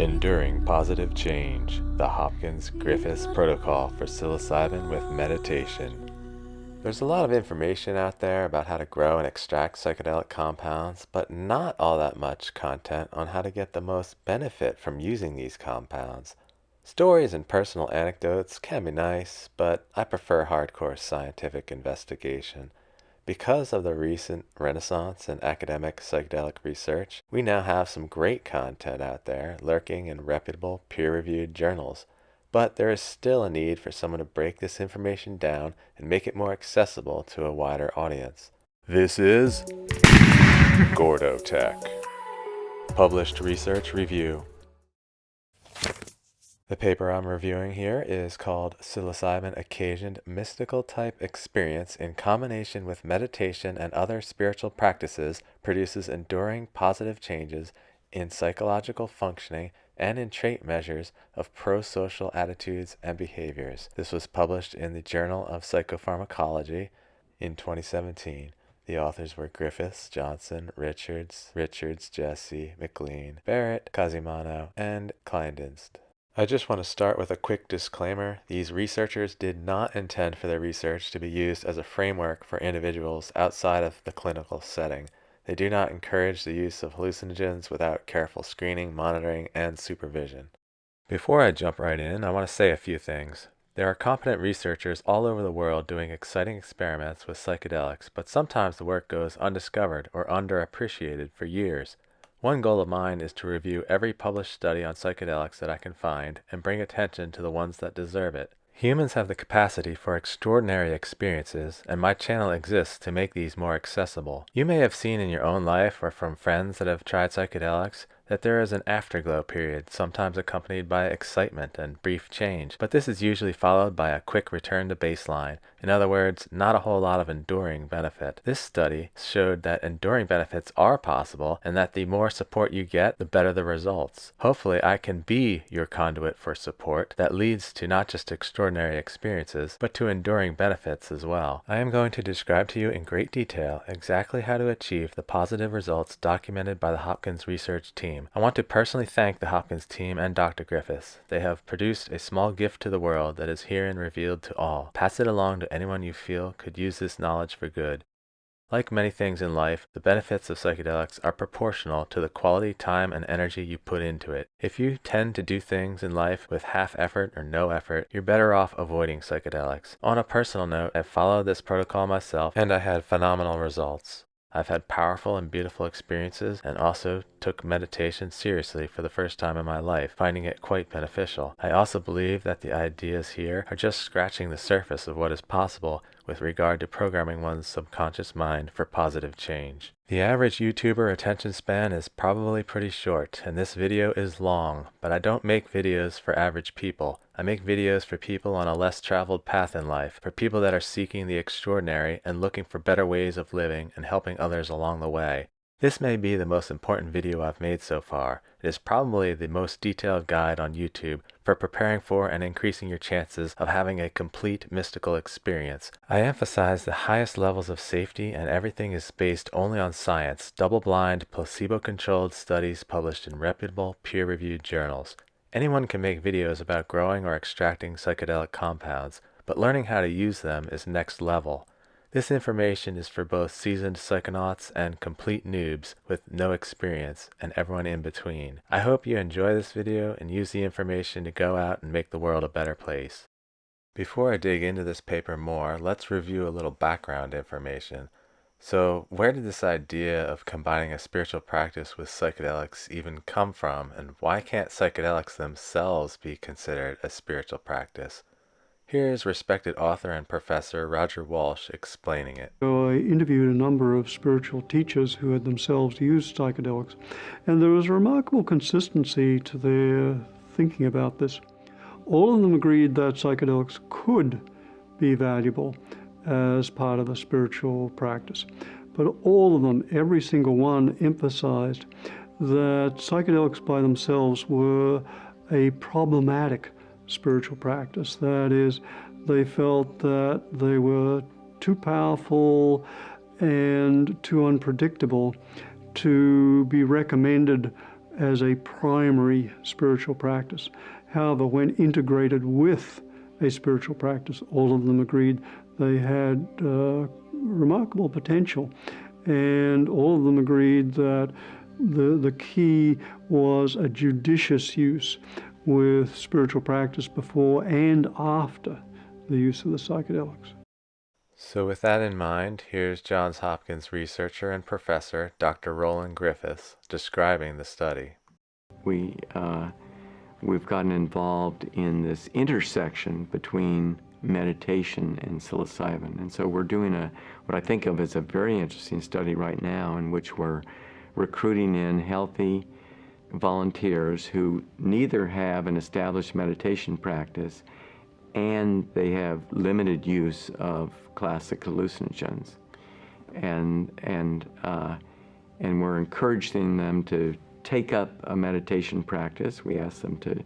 Enduring Positive Change, the Hopkins Griffiths Protocol for Psilocybin with Meditation. There's a lot of information out there about how to grow and extract psychedelic compounds, but not all that much content on how to get the most benefit from using these compounds. Stories and personal anecdotes can be nice, but I prefer hardcore scientific investigation. Because of the recent renaissance in academic psychedelic research, we now have some great content out there lurking in reputable, peer-reviewed journals. But there is still a need for someone to break this information down and make it more accessible to a wider audience. This is Gordo Tech. Published Research Review. The paper I'm reviewing here is called Psilocybin-occasioned Mystical Type Experience in Combination with Meditation and Other Spiritual Practices Produces Enduring Positive Changes in Psychological Functioning and in Trait Measures of Pro-Social Attitudes and Behaviors. This was published in the Journal of Psychopharmacology in 2017. The authors were Griffiths, Johnson, Richards, Jesse, McLean, Barrett, Casimano, and Kleindienst. I just want to start with a quick disclaimer. These researchers did not intend for their research to be used as a framework for individuals outside of the clinical setting. They do not encourage the use of hallucinogens without careful screening, monitoring, and supervision. Before I jump right in, I want to say a few things. There are competent researchers all over the world doing exciting experiments with psychedelics, but sometimes the work goes undiscovered or underappreciated for years. One goal of mine is to review every published study on psychedelics that I can find and bring attention to the ones that deserve it. Humans have the capacity for extraordinary experiences, and my channel exists to make these more accessible. You may have seen in your own life or from friends that have tried psychedelics that there is an afterglow period, sometimes accompanied by excitement and brief change, but this is usually followed by a quick return to baseline. In other words, not a whole lot of enduring benefit. This study showed that enduring benefits are possible and that the more support you get, the better the results. Hopefully I can be your conduit for support that leads to not just extraordinary experiences, but to enduring benefits as well. I am going to describe to you in great detail exactly how to achieve the positive results documented by the Hopkins research team. I want to personally thank the Hopkins team and Dr. Griffiths. They have produced a small gift to the world that is herein revealed to all. Pass it along to anyone you feel could use this knowledge for good. Like many things in life, the benefits of psychedelics are proportional to the quality, time, and energy you put into it. If you tend to do things in life with half effort or no effort, you're better off avoiding psychedelics. On a personal note, I've followed this protocol myself, and I had phenomenal results. I've had powerful and beautiful experiences and also took meditation seriously for the first time in my life, finding it quite beneficial. I also believe that the ideas here are just scratching the surface of what is possible with regard to programming one's subconscious mind for positive change. The average YouTuber attention span is probably pretty short, and this video is long, but I don't make videos for average people. I make videos for people on a less traveled path in life, for people that are seeking the extraordinary and looking for better ways of living and helping others along the way. This may be the most important video I've made so far. It is probably the most detailed guide on YouTube for preparing for and increasing your chances of having a complete mystical experience. I emphasize the highest levels of safety, and everything is based only on science, double-blind, placebo-controlled studies published in reputable, peer-reviewed journals. Anyone can make videos about growing or extracting psychedelic compounds, but learning how to use them is next level. This information is for both seasoned psychonauts and complete noobs with no experience, and everyone in between. I hope you enjoy this video and use the information to go out and make the world a better place. Before I dig into this paper more, let's review a little background information. So, where did this idea of combining a spiritual practice with psychedelics even come from, and why can't psychedelics themselves be considered a spiritual practice? Here's respected author and professor Roger Walsh explaining it. So I interviewed a number of spiritual teachers who had themselves used psychedelics, and there was a remarkable consistency to their thinking about this. All of them agreed that psychedelics could be valuable as part of a spiritual practice, but all of them, every single one, emphasized that psychedelics by themselves were a problematic spiritual practice. That is, they felt that they were too powerful and too unpredictable to be recommended as a primary spiritual practice. However, when integrated with a spiritual practice, all of them agreed they had remarkable potential, and all of them agreed that the key was a judicious use with spiritual practice before and after the use of the psychedelics. So with that in mind, here's Johns Hopkins researcher and professor Dr. Roland Griffiths describing the study. We've gotten involved in this intersection between meditation and psilocybin. And so we're doing what I think of as a very interesting study right now, in which we're recruiting in healthy volunteers who neither have an established meditation practice and they have limited use of classic hallucinogens. And we're encouraging them to take up a meditation practice. We ask them to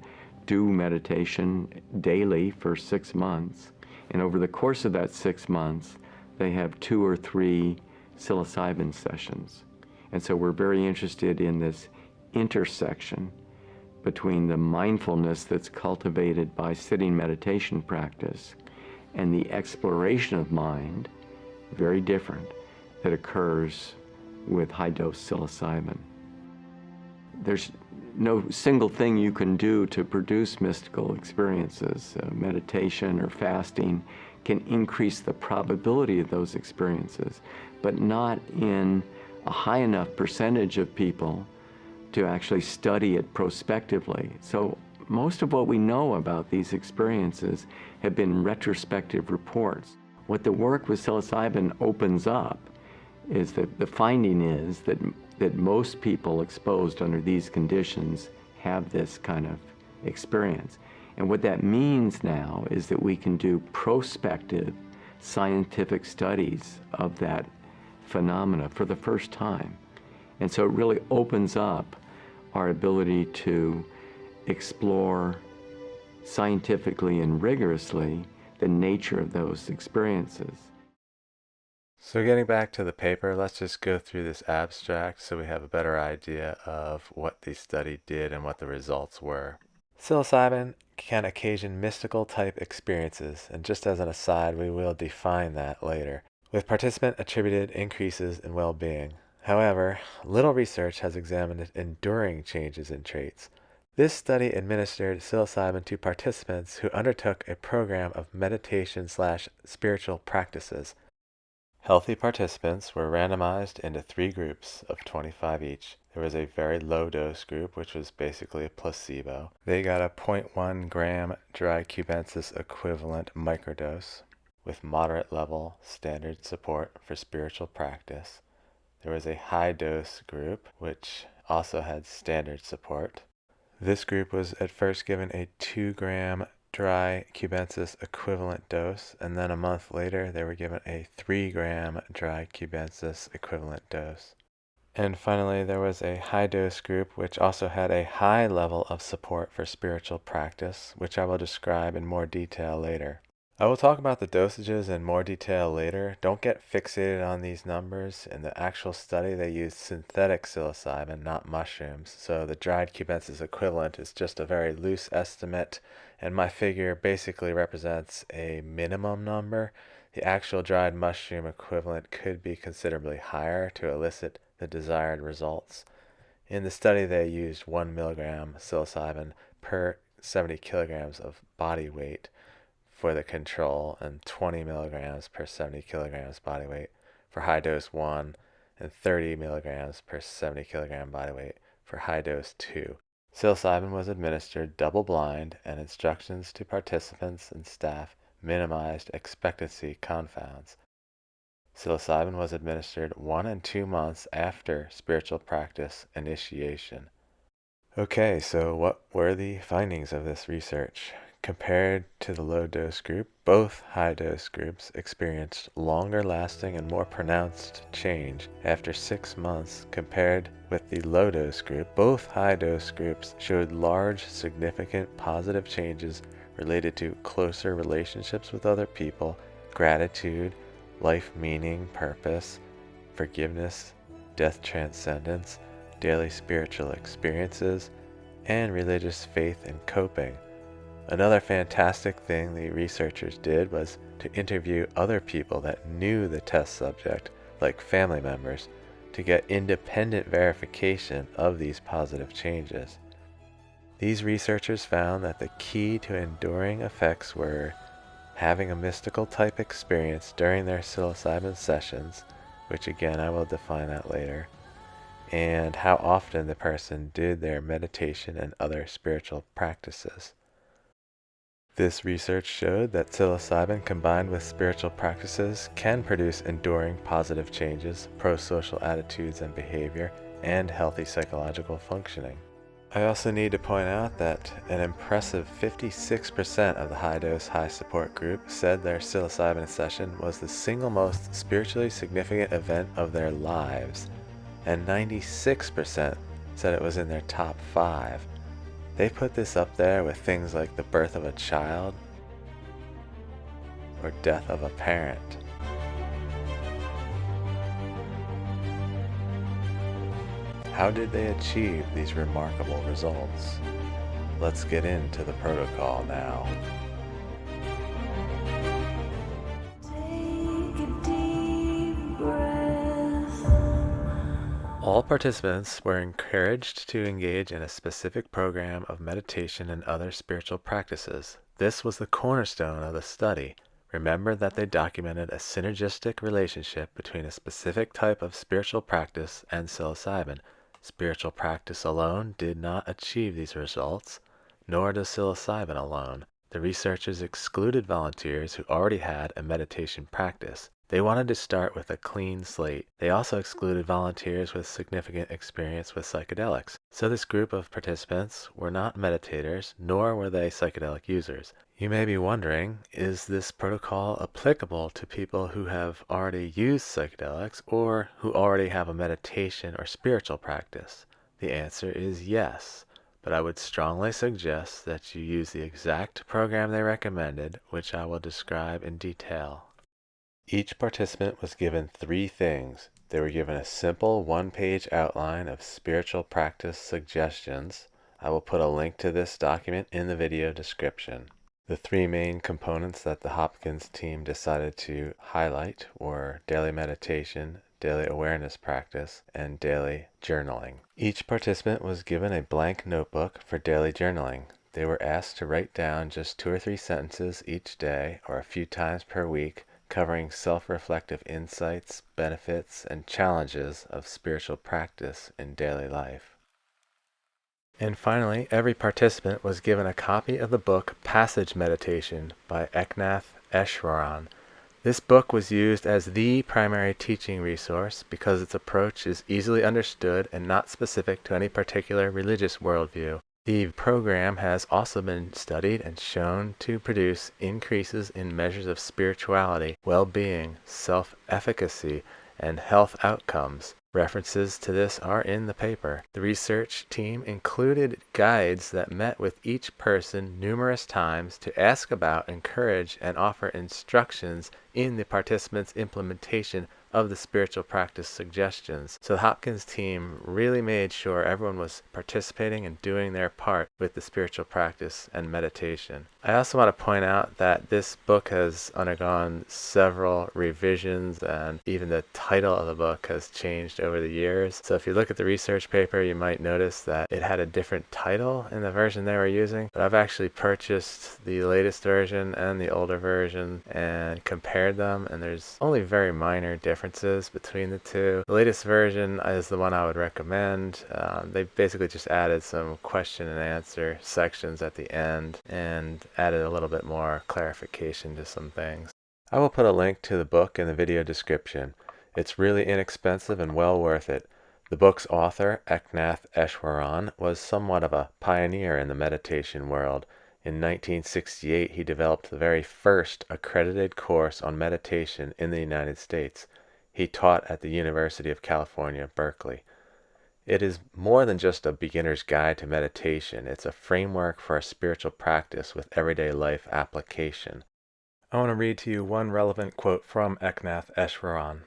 do meditation daily for 6 months. And over the course of that 6 months, they have 2 or 3 psilocybin sessions. And so we're very interested in this intersection between the mindfulness that's cultivated by sitting meditation practice and the exploration of mind, very different, that occurs with high-dose psilocybin. There's no single thing you can do to produce mystical experiences. Meditation or fasting can increase the probability of those experiences, but not in a high enough percentage of people to actually study it prospectively. So most of what we know about these experiences have been retrospective reports. What the work with psilocybin opens up is that the finding is that most people exposed under these conditions have this kind of experience. And what that means now is that we can do prospective scientific studies of that phenomena for the first time. And so it really opens up our ability to explore scientifically and rigorously the nature of those experiences. So getting back to the paper, let's just go through this abstract so we have a better idea of what the study did and what the results were. Psilocybin can occasion mystical type experiences, and just as an aside, we will define that later, with participant attributed increases in well-being. However, little research has examined enduring changes in traits. This study administered psilocybin to participants who undertook a program of meditation/spiritual practices. Healthy participants were randomized into 3 groups of 25 each. There was a very low dose group, which was basically a placebo. They got a 0.1 gram dry cubensis equivalent microdose with moderate level standard support for spiritual practice. There was a high dose group, which also had standard support. This group was at first given a 2 gram dry cubensis equivalent dose, and then a month later they were given a 3 gram dry cubensis equivalent dose. And finally, there was a high dose group which also had a high level of support for spiritual practice, which I will describe in more detail later. I will talk about the dosages in more detail later. Don't get fixated on these numbers. In the actual study, they used synthetic psilocybin, not mushrooms, so the dried cubensis equivalent is just a very loose estimate, and my figure basically represents a minimum number. The actual dried mushroom equivalent could be considerably higher to elicit the desired results. In the study, they used 1 milligram psilocybin per 70 kilograms of body weight for the control and 20 milligrams per 70 kilograms body weight for high dose 1 and 30 milligrams per 70 kilogram body weight for high dose 2. Psilocybin was administered double-blind, and instructions to participants and staff minimized expectancy confounds. Psilocybin was administered 1 and 2 months after spiritual practice initiation. Okay, so what were the findings of this research? Compared to the low-dose group, both high-dose groups experienced longer-lasting and more pronounced change after 6 months compared with the low-dose group. Both high-dose groups showed large, significant positive changes related to closer relationships with other people, gratitude, life meaning, purpose, forgiveness, death transcendence, daily spiritual experiences, and religious faith and coping. Another fantastic thing the researchers did was to interview other people that knew the test subject, like family members, to get independent verification of these positive changes. These researchers found that the key to enduring effects were having a mystical type experience during their psilocybin sessions, which again I will define that later, and how often the person did their meditation and other spiritual practices. This research showed that psilocybin combined with spiritual practices can produce enduring positive changes, pro-social attitudes and behavior, and healthy psychological functioning. I also need to point out that an impressive 56% of the high-dose, high-support group said their psilocybin session was the single most spiritually significant event of their lives, and 96% said it was in their top 5. They put this up there with things like the birth of a child or death of a parent. How did they achieve these remarkable results? Let's get into the protocol now. All participants were encouraged to engage in a specific program of meditation and other spiritual practices. This was the cornerstone of the study. Remember that they documented a synergistic relationship between a specific type of spiritual practice and psilocybin. Spiritual practice alone did not achieve these results, nor does psilocybin alone. The researchers excluded volunteers who already had a meditation practice. They wanted to start with a clean slate. They also excluded volunteers with significant experience with psychedelics. So this group of participants were not meditators, nor were they psychedelic users. You may be wondering, is this protocol applicable to people who have already used psychedelics or who already have a meditation or spiritual practice? The answer is yes, but I would strongly suggest that you use the exact program they recommended, which I will describe in detail. Each participant was given 3 things. They were given a simple 1-page outline of spiritual practice suggestions. I will put a link to this document in the video description. The 3 main components that the Hopkins team decided to highlight were daily meditation, daily awareness practice, and daily journaling. Each participant was given a blank notebook for daily journaling. They were asked to write down just 2 or 3 sentences each day or a few times per week, covering self-reflective insights, benefits, and challenges of spiritual practice in daily life. And finally, every participant was given a copy of the book Passage Meditation by Eknath Easwaran. This book was used as the primary teaching resource because its approach is easily understood and not specific to any particular religious worldview. The program has also been studied and shown to produce increases in measures of spirituality, well-being, self-efficacy, and health outcomes. References to this are in the paper. The research team included guides that met with each person numerous times to ask about, encourage, and offer instructions in the participants' implementation of the spiritual practice suggestions. So the Hopkins team really made sure everyone was participating and doing their part with the spiritual practice and meditation. I also want to point out that this book has undergone several revisions, and even the title of the book has changed over the years. So if you look at the research paper, you might notice that it had a different title in the version they were using. But I've actually purchased the latest version and the older version and compared them, and there's only very minor differences between the two. The latest version is the one I would recommend. They basically just added some question and answer sections at the end and added a little bit more clarification to some things. I will put a link to the book in the video description. It's really inexpensive and well worth it. The book's author, Eknath Easwaran, was somewhat of a pioneer in the meditation world. In 1968, he developed the very first accredited course on meditation in the United States. He taught at the University of California, Berkeley. It is more than just a beginner's guide to meditation. It's a framework for a spiritual practice with everyday life application. I want to read to you one relevant quote from Eknath Easwaran.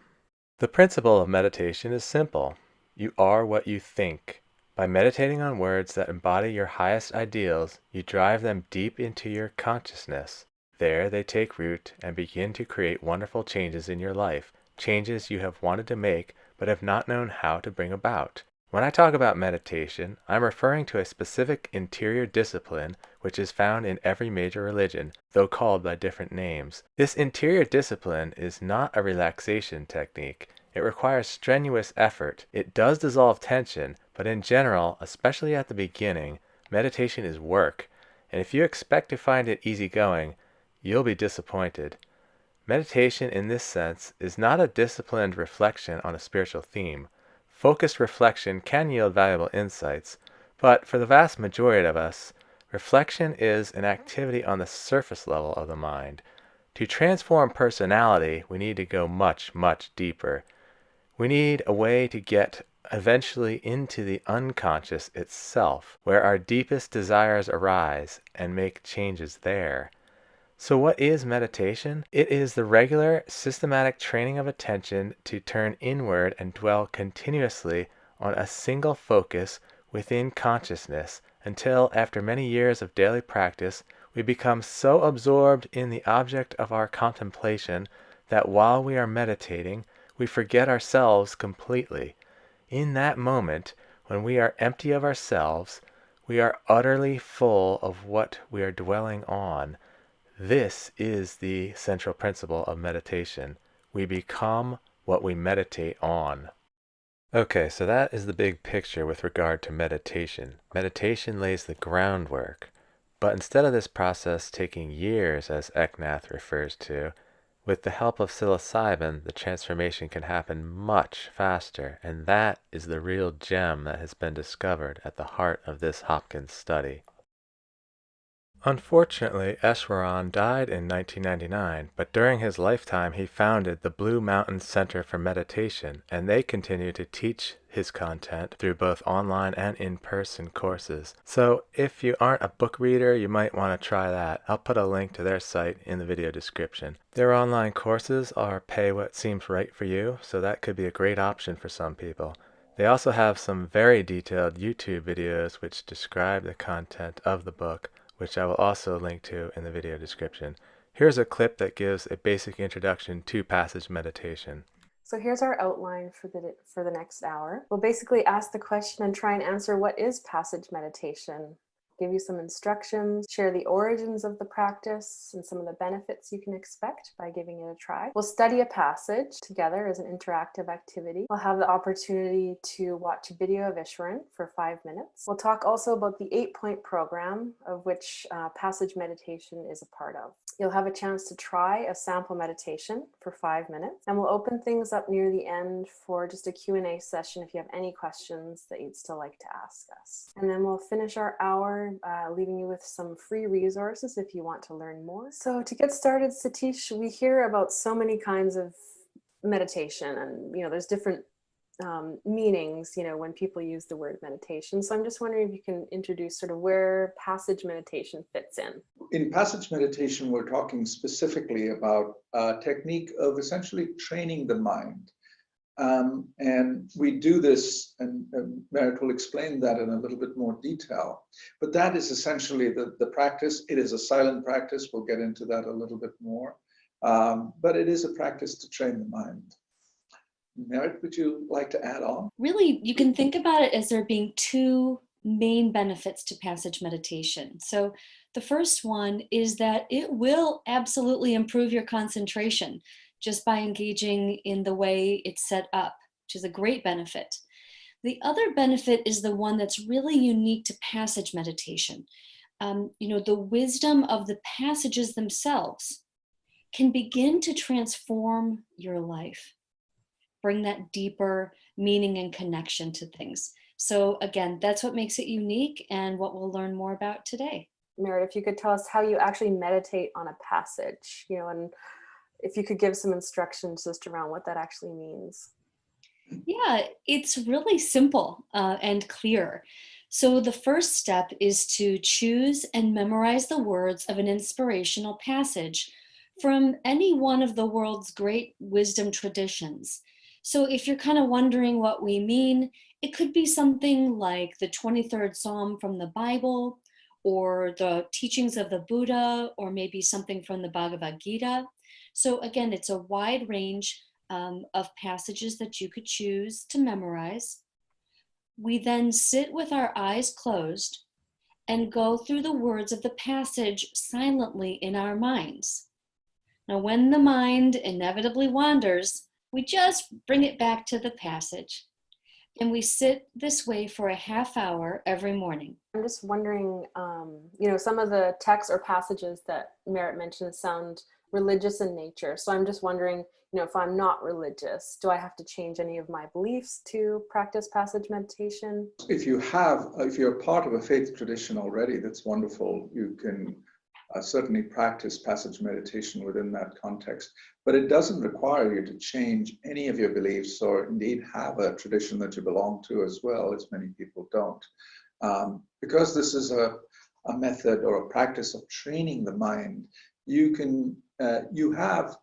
The principle of meditation is simple. You are what you think. By meditating on words that embody your highest ideals, you drive them deep into your consciousness. There they take root and begin to create wonderful changes in your life, changes you have wanted to make but have not known how to bring about. When I talk about meditation, I'm referring to a specific interior discipline which is found in every major religion, though called by different names. This interior discipline is not a relaxation technique. It requires strenuous effort. It does dissolve tension, but in general, especially at the beginning, meditation is work, and if you expect to find it easygoing, you'll be disappointed. Meditation in this sense is not a disciplined reflection on a spiritual theme. Focused reflection can yield valuable insights, but for the vast majority of us, reflection is an activity on the surface level of the mind. To transform personality, we need to go much, much deeper. We need a way to get eventually into the unconscious itself, where our deepest desires arise, and make changes there. So what is meditation? It is the regular, systematic training of attention to turn inward and dwell continuously on a single focus within consciousness until, after many years of daily practice, we become so absorbed in the object of our contemplation that while we are meditating, we forget ourselves completely. In that moment, when we are empty of ourselves, we are utterly full of what we are dwelling on. This is the central principle of meditation. We become what we meditate on. Okay, so that is the big picture with regard to meditation. Meditation lays the groundwork, but instead of this process taking years, as Eknath refers to, with the help of psilocybin, the transformation can happen much faster, and that is the real gem that has been discovered at the heart of this Hopkins study. Unfortunately, Eswaran died in 1999, but during his lifetime he founded the Blue Mountain Center for Meditation, and they continue to teach his content through both online and in-person courses. So if you aren't a book reader, you might want to try that. I'll put a link to their site in the video description. Their online courses are pay what seems right for you, so that could be a great option for some people. They also have some very detailed YouTube videos which describe the content of the book, which I will also link to in the video description. Here's a clip that gives a basic introduction to passage meditation. So here's our outline for the next hour. We'll basically ask the question and try and answer what is passage meditation. Give you some instructions, share the origins of the practice and some of the benefits you can expect by giving it a try. We'll study a passage together as an interactive activity. We'll have the opportunity to watch a video of Ishwaran for 5 minutes. We'll talk also about the 8-point program of which passage meditation is a part of. You'll have a chance to try a sample meditation for 5 minutes, and we'll open things up near the end for just a Q&A session if you have any questions that you'd still like to ask us. And then we'll finish our hour leaving you with some free resources if you want to learn more. So to get started, Satish, we hear about so many kinds of meditation, and there's different meanings, when people use the word meditation. So I'm just wondering if you can introduce sort of where passage meditation fits in. In passage meditation, we're talking specifically about a technique of essentially training the mind. And we do this, and Merritt will explain that in a little bit more detail. But that is essentially the practice. It is a silent practice. We'll get into that a little bit more. But it is a practice to train the mind. Merritt, would you like to add on? Really, you can think about it as there being two main benefits to passage meditation. So the first one is that it will absolutely improve your concentration just by engaging in the way it's set up, which is a great benefit. The other benefit is the one that's really unique to passage meditation. The wisdom of the passages themselves can begin to transform your life, bring that deeper meaning and connection to things. So again, that's what makes it unique and what we'll learn more about today. Merritt, if you could tell us how you actually meditate on a passage, and if you could give some instructions just around what that actually means. Yeah, it's really simple and clear. So the first step is to choose and memorize the words of an inspirational passage from any one of the world's great wisdom traditions. So if you're kind of wondering what we mean, it could be something like the 23rd Psalm from the Bible, or the teachings of the Buddha, or maybe something from the Bhagavad Gita. So again, it's a wide range of passages that you could choose to memorize. We then sit with our eyes closed and go through the words of the passage silently in our minds. Now, when the mind inevitably wanders, we just bring it back to the passage. And we sit this way for a half hour every morning. I'm just wondering, some of the texts or passages that Merritt mentioned sound religious in nature. So I'm just wondering, if I'm not religious, do I have to change any of my beliefs to practice passage meditation? If you're part of a faith tradition already, that's wonderful. You can certainly practice passage meditation within that context, but it doesn't require you to change any of your beliefs or indeed have a tradition that you belong to as well, as many people don't. Because this is a method or a practice of training the mind, you have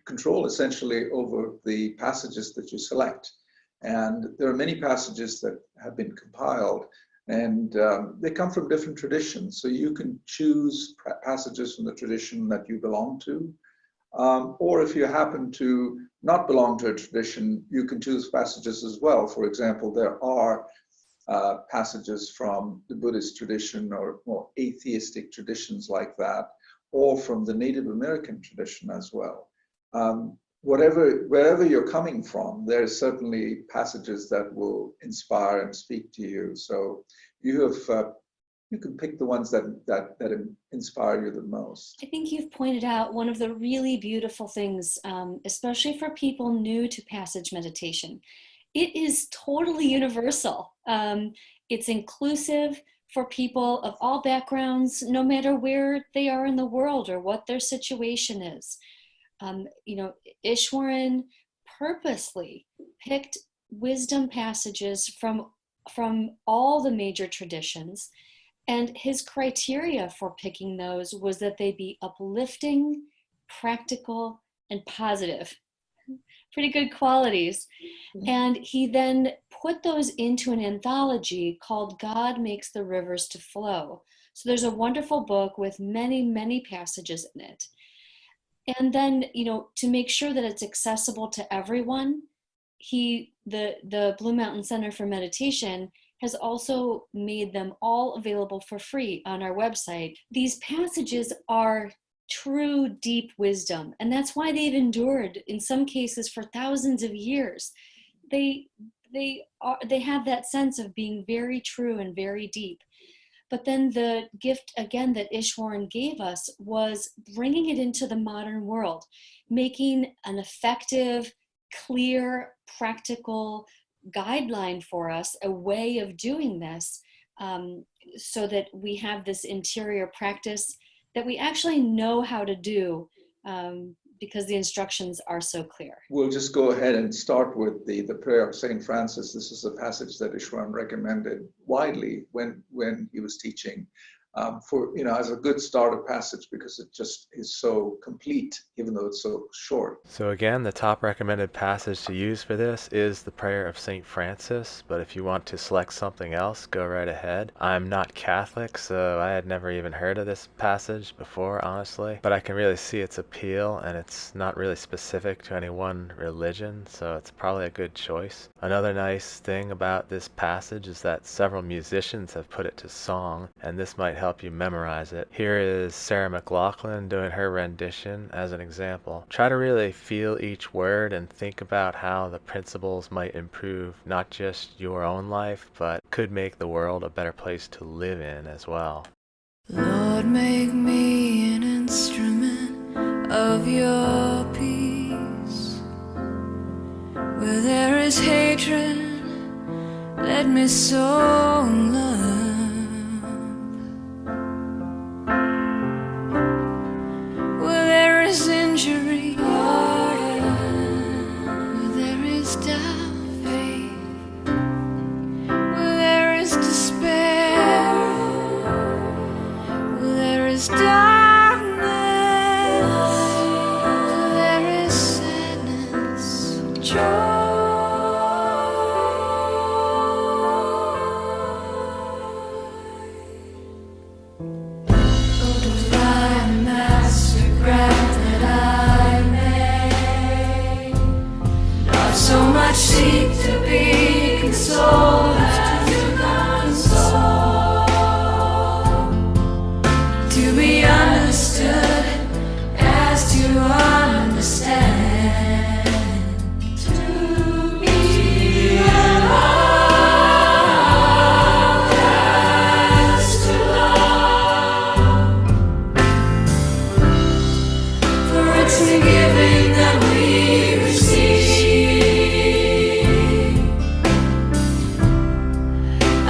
control essentially over the passages that you select. And there are many passages that have been compiled, and they come from different traditions. So you can choose passages from the tradition that you belong to. Or if you happen to not belong to a tradition, you can choose passages as well. For example, there are passages from the Buddhist tradition or more atheistic traditions like that, or from the Native American tradition as well. Wherever you're coming from, there's certainly passages that will inspire and speak to you. So you can pick the ones that inspire you the most. I think you've pointed out one of the really beautiful things, especially for people new to passage meditation. It is totally universal. It's inclusive for people of all backgrounds, no matter where they are in the world or what their situation is. Ishwaran purposely picked wisdom passages from all the major traditions, and his criteria for picking those was that they be uplifting, practical, and positive. Pretty good qualities. And he then put those into an anthology called God Makes the Rivers to Flow. So there's a wonderful book with many, many passages in it. And then, to make sure that it's accessible to everyone, the Blue Mountain Center for Meditation has also made them all available for free on our website. These passages are true deep wisdom, and that's why they've endured in some cases for thousands of years. They have that sense of being very true and very deep. But then the gift, again, that Ishwaran gave us was bringing it into the modern world, making an effective, clear, practical guideline for us, a way of doing this, so that we have this interior practice that we actually know how to do, because the instructions are so clear. We'll just go ahead and start with the prayer of St. Francis. This is a passage that Ishwaran recommended widely when he was teaching, as a good starter passage, because it just is so complete, even though it's so short. So again, the top recommended passage to use for this is the prayer of St. Francis, but if you want to select something else, go right ahead. I'm not Catholic, so I had never even heard of this passage before, honestly, but I can really see its appeal, and it's not really specific to any one religion, so it's probably a good choice. Another nice thing about this passage is that several musicians have put it to song, and this might help you memorize it. Here is Sarah McLachlan doing her rendition as an example. Try to really feel each word and think about how the principles might improve not just your own life, but could make the world a better place to live in as well. Lord, make me an instrument of your peace. Where there is hatred, let me sow love. Injury, where there is doubt, faith, where there is despair, where there is darkness, where there is sadness, joy. seek to be consoled as you console, to be understood as to understand, to be loved as to love. For it's in giving that we receive,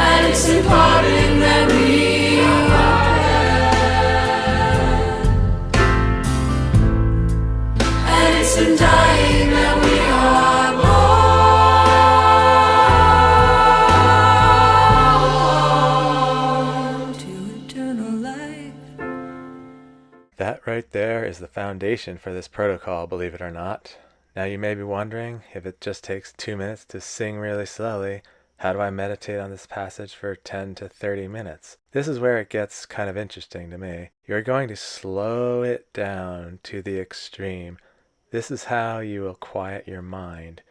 and it's in parting that we are, and it's in dying that we are born to eternal life. That right there is the foundation for this protocol, believe it or not. Now you may be wondering, if it just takes 2 minutes to sing really slowly, how do I meditate on this passage for 10 to 30 minutes? This is where it gets kind of interesting to me. You're going to slow it down to the extreme. This is how you will quiet your mind.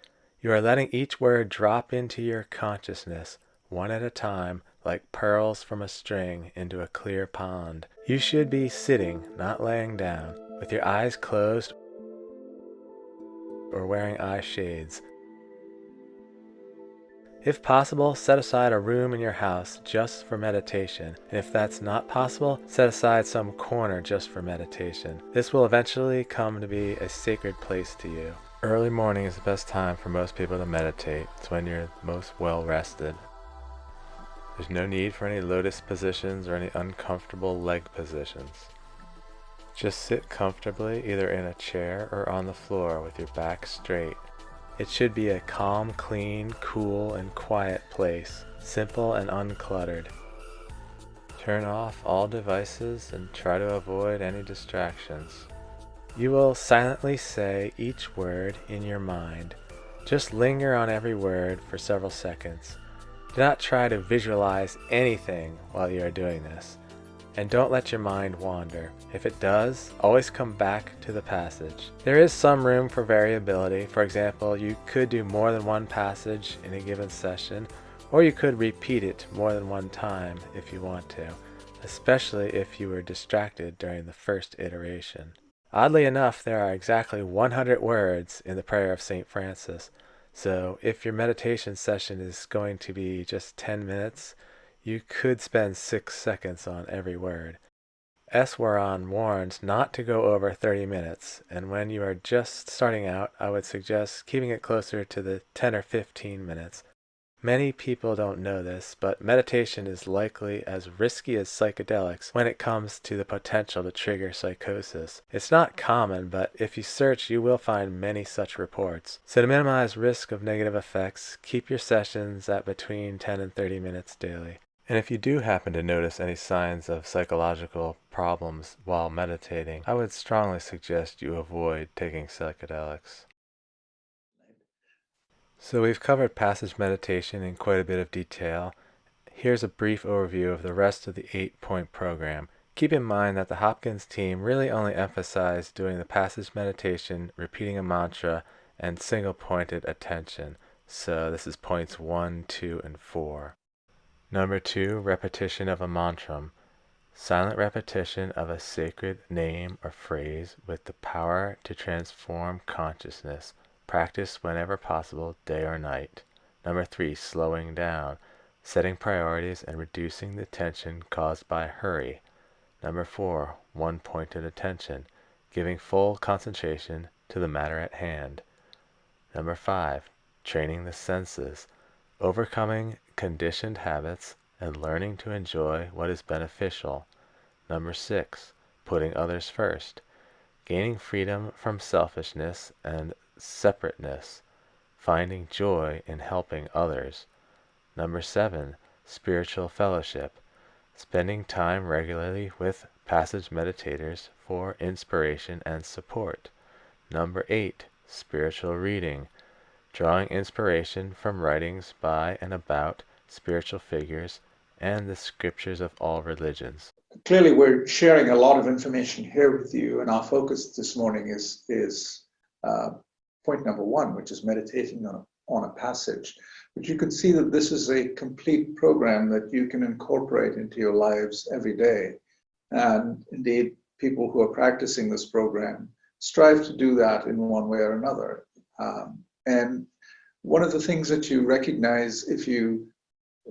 You are letting each word drop into your consciousness, one at a time, like pearls from a string into a clear pond. You should be sitting, not laying down, with your eyes closed or wearing eyeshades. If possible, set aside a room in your house just for meditation. And if that's not possible, set aside some corner just for meditation. This will eventually come to be a sacred place to you. Early morning is the best time for most people to meditate. It's when you're most well rested. There's no need for any lotus positions or any uncomfortable leg positions. Just sit comfortably either in a chair or on the floor with your back straight. It should be a calm, clean, cool, and quiet place, simple and uncluttered. Turn off all devices and try to avoid any distractions. You will silently say each word in your mind. Just linger on every word for several seconds. Do not try to visualize anything while you are doing this. And don't let your mind wander. If it does, always come back to the passage. There is some room for variability. For example, you could do more than one passage in a given session, or you could repeat it more than one time if you want to, especially if you were distracted during the first iteration. Oddly enough, there are exactly 100 words in the prayer of St. Francis, so if your meditation session is going to be just 10 minutes, you could spend 6 seconds on every word. Eswaran warns not to go over 30 minutes, and when you are just starting out, I would suggest keeping it closer to the 10 or 15 minutes. Many people don't know this, but meditation is likely as risky as psychedelics when it comes to the potential to trigger psychosis. It's not common, but if you search, you will find many such reports. So to minimize risk of negative effects, keep your sessions at between 10 and 30 minutes daily. And if you do happen to notice any signs of psychological problems while meditating, I would strongly suggest you avoid taking psychedelics. So we've covered passage meditation in quite a bit of detail. Here's a brief overview of the rest of the 8-point program. Keep in mind that the Hopkins team really only emphasized doing the passage meditation, repeating a mantra, and single-pointed attention. So this is points 1, 2, and 4. Number 2, repetition of a mantram. Silent repetition of a sacred name or phrase with the power to transform consciousness. Practice whenever possible, day or night. Number 3, slowing down. Setting priorities and reducing the tension caused by hurry. Number 4, one-pointed attention. Giving full concentration to the matter at hand. Number 5, training the senses. Overcoming conditioned habits and learning to enjoy what is beneficial. Number 6, putting others first. Gaining freedom from selfishness and separateness. Finding joy in helping others. Number 7, spiritual fellowship. Spending time regularly with passage meditators for inspiration and support. Number 8, spiritual reading. Drawing inspiration from writings by and about spiritual figures and the scriptures of all religions. Clearly, we're sharing a lot of information here with you, and our focus this morning is point number 1, which is meditating on a passage. But you can see that this is a complete program that you can incorporate into your lives every day. And indeed, people who are practicing this program strive to do that in one way or another. And one of the things that you recognize if you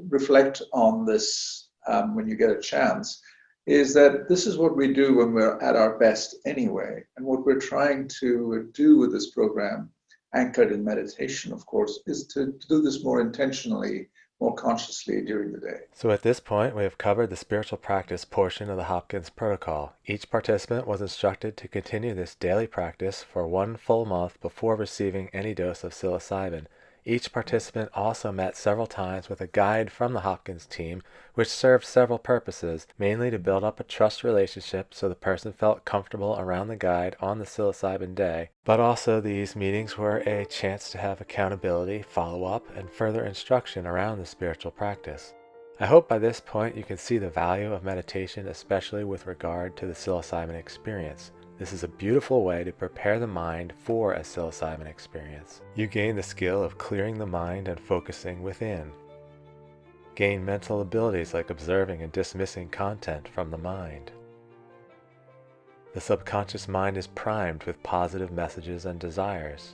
reflect on this when you get a chance is that this is what we do when we're at our best anyway. And what we're trying to do with this program, anchored in meditation, of course, is to do this more intentionally, more consciously during the day. So at this point, we have covered the spiritual practice portion of the Hopkins Protocol. Each participant was instructed to continue this daily practice for 1 full month before receiving any dose of psilocybin. Each participant also met several times with a guide from the Hopkins team, which served several purposes, mainly to build up a trust relationship so the person felt comfortable around the guide on the psilocybin day. But also these meetings were a chance to have accountability, follow-up, and further instruction around the spiritual practice. I hope by this point you can see the value of meditation, especially with regard to the psilocybin experience. This is a beautiful way to prepare the mind for a psilocybin experience. You gain the skill of clearing the mind and focusing within. Gain mental abilities like observing and dismissing content from the mind. The subconscious mind is primed with positive messages and desires.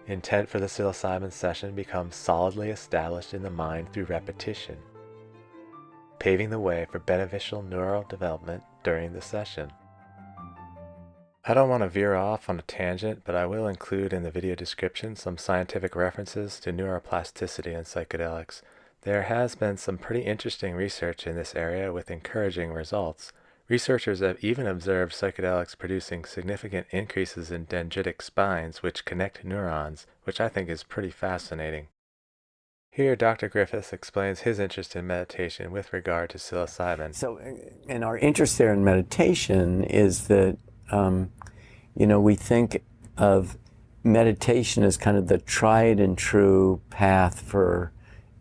Intent for the psilocybin session becomes solidly established in the mind through repetition, paving the way for beneficial neural development during the session. I don't want to veer off on a tangent, but I will include in the video description some scientific references to neuroplasticity and psychedelics. There has been some pretty interesting research in this area with encouraging results. Researchers have even observed psychedelics producing significant increases in dendritic spines which connect neurons, which I think is pretty fascinating. Here, Dr. Griffiths explains his interest in meditation with regard to psilocybin. So, and our interest there in meditation is that we think of meditation as kind of the tried and true path for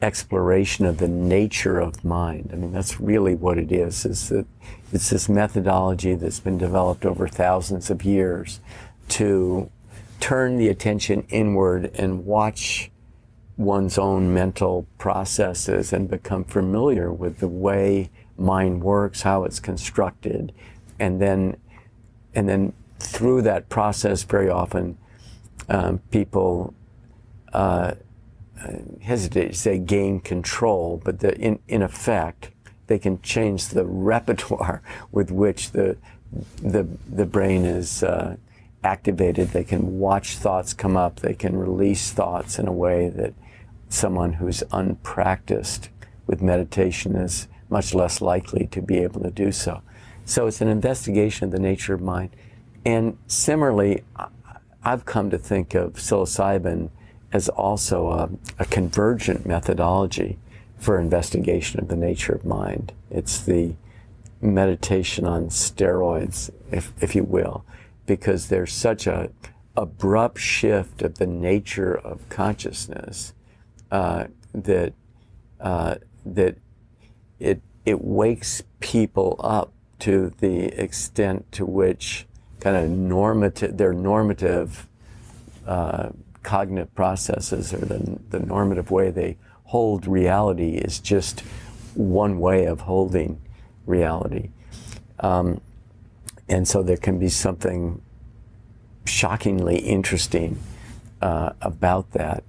exploration of the nature of mind. I mean, that's really what it is that it's this methodology that's been developed over thousands of years to turn the attention inward and watch one's own mental processes and become familiar with the way mind works, how it's constructed, and then through that process, very often people hesitate to say gain control, but in effect, they can change the repertoire with which the brain is activated. They can watch thoughts come up. They can release thoughts in a way that someone who's unpracticed with meditation is much less likely to be able to do so. So it's an investigation of the nature of mind. And similarly, I've come to think of psilocybin as also a convergent methodology for investigation of the nature of mind. It's the meditation on steroids, if you will, because there's such a abrupt shift of the nature of consciousness that it wakes people up to the extent to which kind of their normative cognitive processes or the normative way they hold reality is just one way of holding reality. And so there can be something shockingly interesting about that.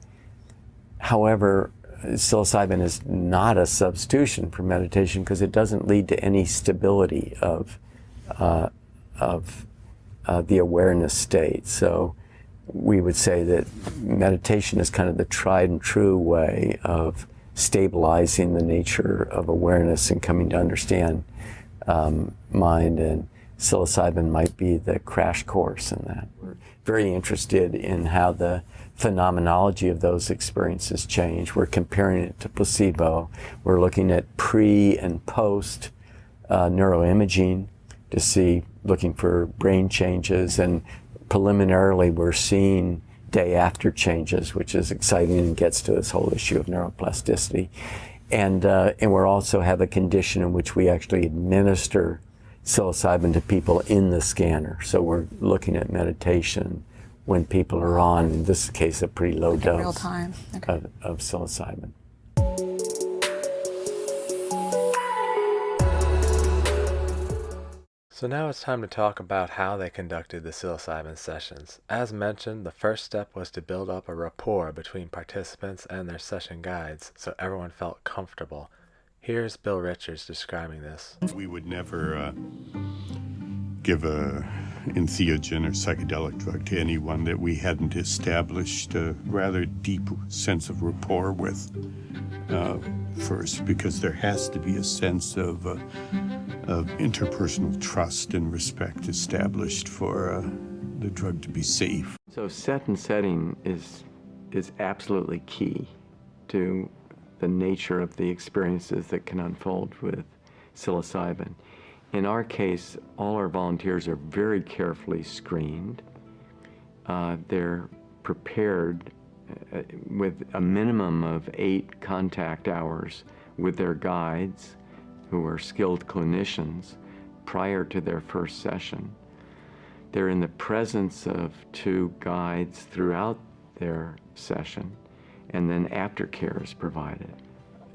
However, psilocybin is not a substitution for meditation because it doesn't lead to any stability of the awareness state. So we would say that meditation is kind of the tried and true way of stabilizing the nature of awareness and coming to understand mind, and psilocybin might be the crash course in that. We're very interested in how the phenomenology of those experiences change. We're comparing it to placebo. We're looking at pre and post neuroimaging to see, looking for brain changes, and preliminarily we're seeing day after changes, which is exciting and gets to this whole issue of neuroplasticity. And we also have a condition in which we actually administer psilocybin to people in the scanner. So we're looking at meditation when people are on, in this case, a pretty low Like in real dose time. Okay. of psilocybin. So now it's time to talk about how they conducted the psilocybin sessions. As mentioned, the first step was to build up a rapport between participants and their session guides so everyone felt comfortable. Here's Bill Richards describing this. We would never give a entheogen or psychedelic drug to anyone that we hadn't established a rather deep sense of rapport with first, because there has to be a sense of interpersonal trust and respect established for the drug to be safe. So set and setting is absolutely key to the nature of the experiences that can unfold with psilocybin. In our case, all our volunteers are very carefully screened. They're prepared with a minimum of 8 contact hours with their guides, who are skilled clinicians, prior to their first session. They're in the presence of 2 guides throughout their session, and then aftercare is provided.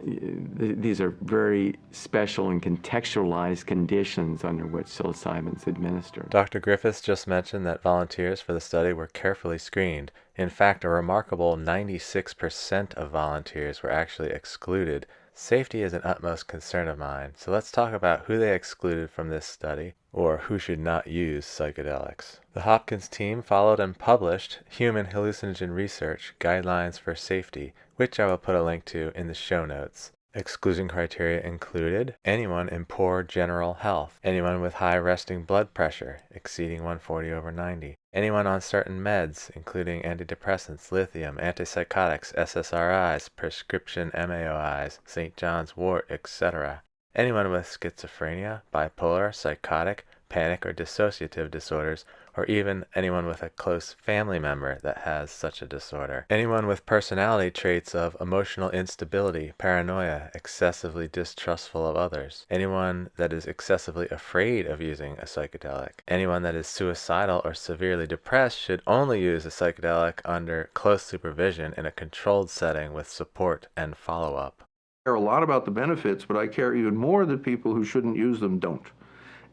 These are very special and contextualized conditions under which psilocybin is administered. Dr. Griffiths just mentioned that volunteers for the study were carefully screened. In fact, a remarkable 96% of volunteers were actually excluded. Safety is an utmost concern of mine, so let's talk about who they excluded from this study, or who should not use psychedelics. The Hopkins team followed and published Human Hallucinogen Research Guidelines for Safety, which I will put a link to in the show notes. Exclusion criteria included anyone in poor general health, anyone with high resting blood pressure exceeding 140/90, anyone on certain meds including antidepressants, lithium, antipsychotics, SSRIs, prescription MAOIs, St. John's wort, etc., anyone with schizophrenia, bipolar, psychotic, panic or dissociative disorders, or even anyone with a close family member that has such a disorder. Anyone with personality traits of emotional instability, paranoia, excessively distrustful of others. Anyone that is excessively afraid of using a psychedelic. Anyone that is suicidal or severely depressed should only use a psychedelic under close supervision in a controlled setting with support and follow-up. I care a lot about the benefits, but I care even more that people who shouldn't use them don't.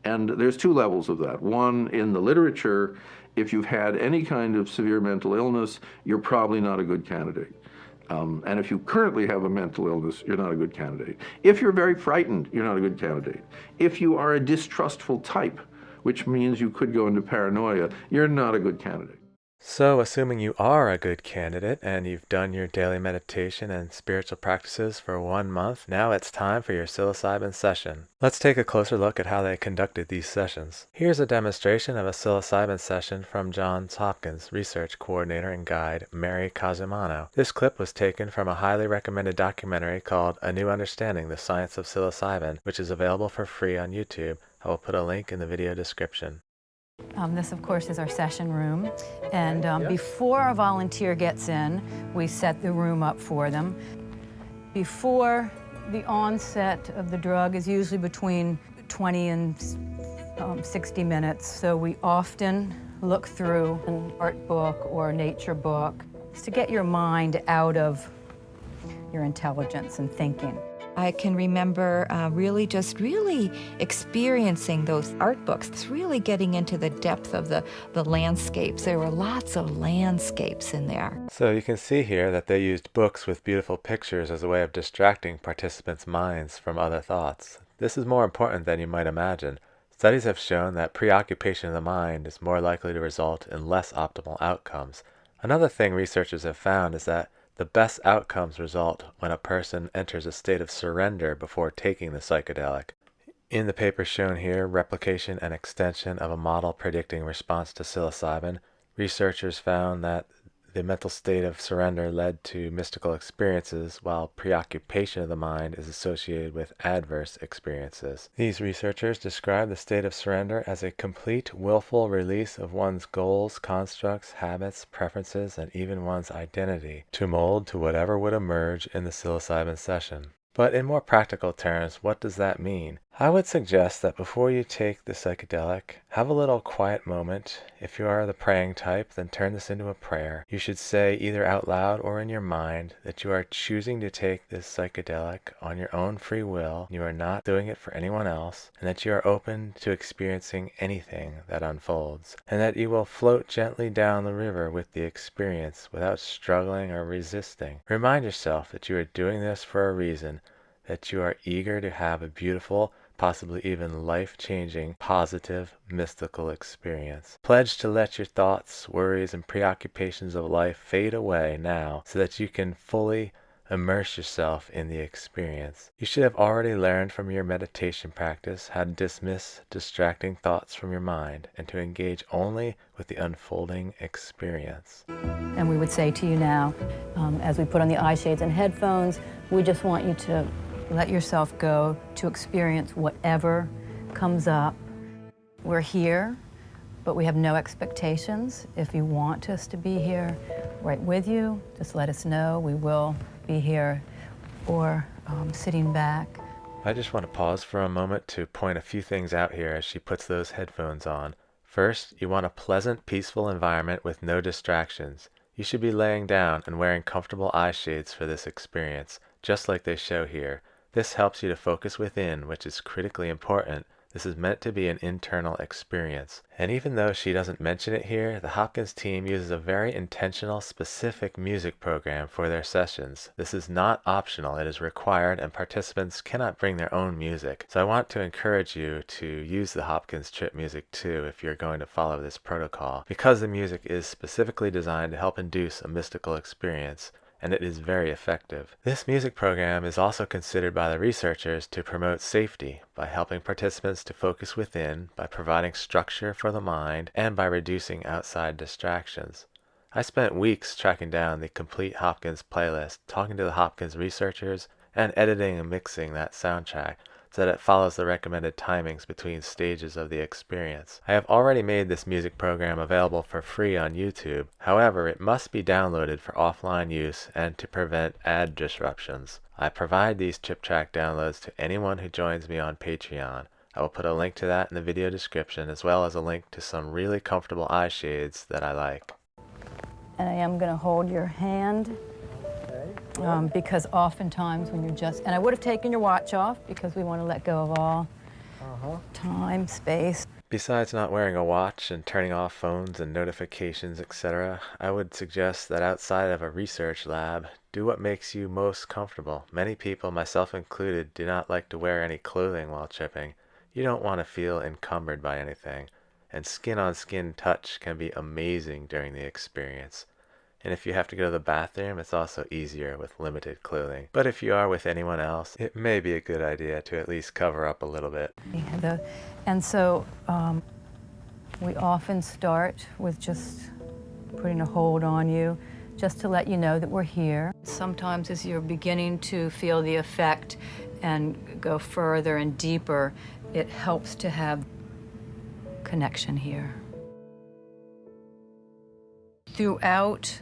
And there's 2 levels of that. One, in the literature, if you've had any kind of severe mental illness, you're probably not a good candidate. And if you currently have a mental illness, you're not a good candidate. If you're very frightened, you're not a good candidate. If you are a distrustful type, which means you could go into paranoia, you're not a good candidate. So, assuming you are a good candidate and you've done your daily meditation and spiritual practices for 1 month, now it's time for your psilocybin session. Let's take a closer look at how they conducted these sessions. Here's a demonstration of a psilocybin session from Johns Hopkins research coordinator and guide Mary Kazumano. This clip was taken from a highly recommended documentary called A New Understanding the Science of Psilocybin, which is available for free on YouTube. I will put a link in the video description. This, of course, is our session room, and before a volunteer gets in, we set the room up for them. Before the onset of the drug is usually between 20 and 60 minutes, so we often look through an art book or a nature book to get your mind out of your intelligence and thinking. I can remember really experiencing those art books. It's really getting into the depth of the landscapes. There were lots of landscapes in there. So you can see here that they used books with beautiful pictures as a way of distracting participants' minds from other thoughts. This is more important than you might imagine. Studies have shown that preoccupation of the mind is more likely to result in less optimal outcomes. Another thing researchers have found is that the best outcomes result when a person enters a state of surrender before taking the psychedelic. In the paper shown here, Replication and Extension of a Model Predicting Response to Psilocybin, researchers found that the mental state of surrender led to mystical experiences, while preoccupation of the mind is associated with adverse experiences. These researchers describe the state of surrender as a complete, willful release of one's goals, constructs, habits, preferences, and even one's identity, to mold to whatever would emerge in the psilocybin session. But in more practical terms, what does that mean? I would suggest that before you take the psychedelic, have a little quiet moment. If you are the praying type, then turn this into a prayer. You should say either out loud or in your mind that you are choosing to take this psychedelic on your own free will. You are not doing it for anyone else, and that you are open to experiencing anything that unfolds, and that you will float gently down the river with the experience without struggling or resisting. Remind yourself that you are doing this for a reason, that you are eager to have a beautiful, possibly even life-changing, positive, mystical experience. Pledge to let your thoughts, worries, and preoccupations of life fade away now so that you can fully immerse yourself in the experience. You should have already learned from your meditation practice how to dismiss distracting thoughts from your mind and to engage only with the unfolding experience. And we would say to you now, as we put on the eyeshades and headphones, we just want you to let yourself go to experience whatever comes up. We're here, but we have no expectations. If you want us to be here right with you, just let us know. We will be here or sitting back. I just want to pause for a moment to point a few things out here as she puts those headphones on. First, you want a pleasant, peaceful environment with no distractions. You should be laying down and wearing comfortable eye shades for this experience, just like they show here. This helps you to focus within, which is critically important. This is meant to be an internal experience. And even though she doesn't mention it here, the Hopkins team uses a very intentional, specific music program for their sessions. This is not optional, it is required, and participants cannot bring their own music. So I want to encourage you to use the Hopkins trip music too if you're going to follow this protocol, because the music is specifically designed to help induce a mystical experience, and it is very effective. This music program is also considered by the researchers to promote safety by helping participants to focus within, by providing structure for the mind, and by reducing outside distractions. I spent weeks tracking down the complete Hopkins playlist, talking to the Hopkins researchers, and editing and mixing that soundtrack so that it follows the recommended timings between stages of the experience. I have already made this music program available for free on YouTube. However, it must be downloaded for offline use and to prevent ad disruptions. I provide these chip track downloads to anyone who joins me on Patreon. I will put a link to that in the video description, as well as a link to some really comfortable eye shades that I like. And I am going to hold your hand. Because oftentimes when you're just, and I would have taken your watch off because we want to let go of all time, space. Besides not wearing a watch and turning off phones and notifications, etc., I would suggest that outside of a research lab, do what makes you most comfortable. Many people, myself included, do not like to wear any clothing while tripping. You don't want to feel encumbered by anything, and skin-on-skin touch can be amazing during the experience. And if you have to go to the bathroom, it's also easier with limited clothing. But if you are with anyone else, it may be a good idea to at least cover up a little bit. And so we often start with just putting a hold on you, just to let you know that we're here. Sometimes as you're beginning to feel the effect and go further and deeper, it helps to have connection here. Throughout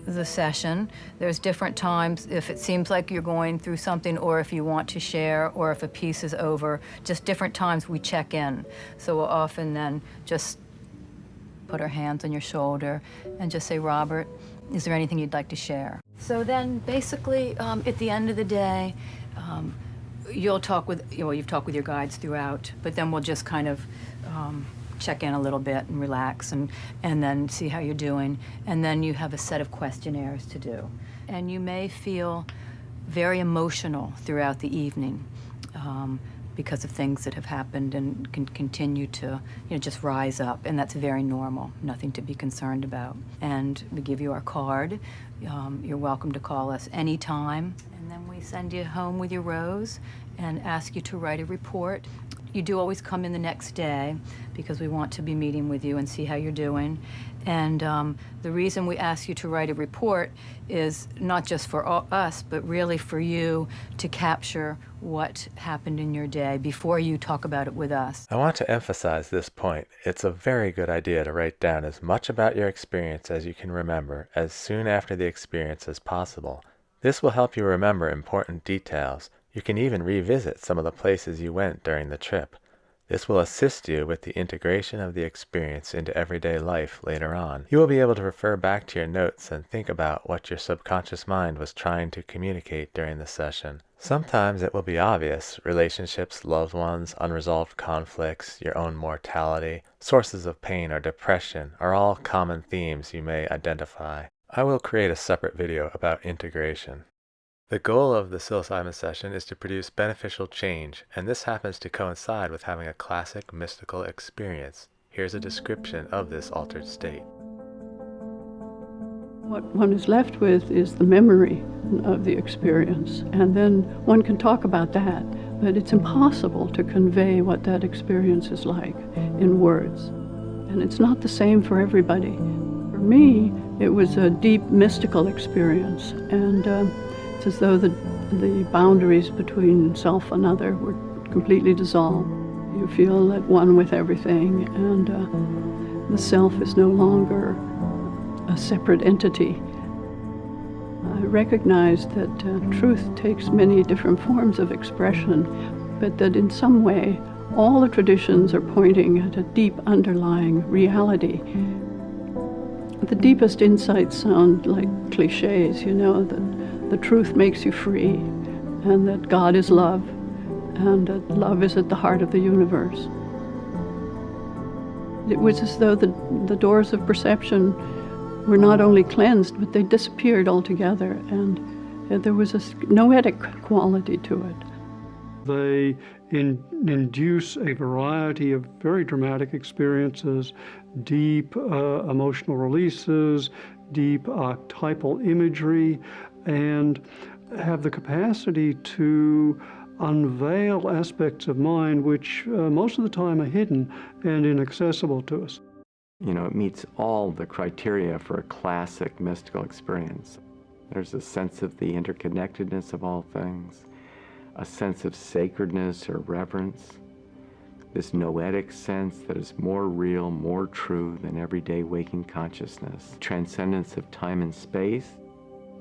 the session, there's different times if it seems like you're going through something, or if you want to share, or if a piece is over, just different times we check in. So we'll often then just put our hands on your shoulder and just say, Robert, is there anything you'd like to share? So then basically at the end of the day, you'll talk with, you've talked with your guides throughout, but then we'll just kind of check in a little bit and relax and then see how you're doing. And then you have a set of questionnaires to do. And you may feel very emotional throughout the evening because of things that have happened and can continue to just rise up. And that's very normal, nothing to be concerned about. And we give you our card. You're welcome to call us anytime. And then we send you home with your rose and ask you to write a report. You do always come in the next day because we want to be meeting with you and see how you're doing. And the reason we ask you to write a report is not just for us, but really for you to capture what happened in your day before you talk about it with us. I want to emphasize this point. It's a very good idea to write down as much about your experience as you can remember as soon after the experience as possible. This will help you remember important details. You can even revisit some of the places you went during the trip. This will assist you with the integration of the experience into everyday life later on. You will be able to refer back to your notes and think about what your subconscious mind was trying to communicate during the session. Sometimes it will be obvious: relationships, loved ones, unresolved conflicts, your own mortality, sources of pain or depression are all common themes you may identify. I will create a separate video about integration. The goal of the psilocybin session is to produce beneficial change, and this happens to coincide with having a classic mystical experience. Here's a description of this altered state. What one is left with is the memory of the experience, and then one can talk about that, but it's impossible to convey what that experience is like in words. And it's not the same for everybody. For me, it was a deep mystical experience, and it's as though the boundaries between self and other were completely dissolved. You feel at one with everything, and the self is no longer a separate entity. I recognize that truth takes many different forms of expression, but that in some way all the traditions are pointing at a deep underlying reality. The deepest insights sound like cliches, that the truth makes you free, and that God is love, and that love is at the heart of the universe. It was as though the doors of perception were not only cleansed, but they disappeared altogether, and there was a noetic quality to it. They induce a variety of very dramatic experiences, deep emotional releases, deep archetypal imagery, and have the capacity to unveil aspects of mind which most of the time are hidden and inaccessible to us. It meets all the criteria for a classic mystical experience. There's a sense of the interconnectedness of all things, a sense of sacredness or reverence, this noetic sense that is more real, more true than everyday waking consciousness, transcendence of time and space,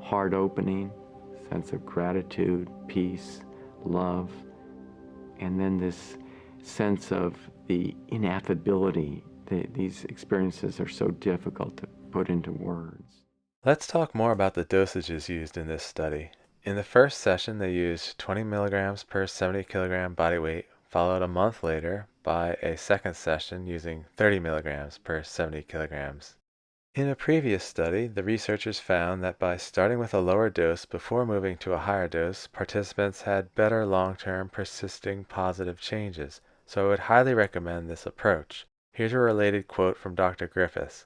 heart opening, sense of gratitude, peace, love, and then this sense of the ineffability. These experiences are so difficult to put into words. Let's talk more about the dosages used in this study. In the first session, they used 20 milligrams per 70 kilogram body weight, followed a month later by a second session using 30 milligrams per 70 kilograms. In a previous study, the researchers found that by starting with a lower dose before moving to a higher dose, participants had better long-term persisting positive changes, so I would highly recommend this approach. Here's a related quote from Dr. Griffiths.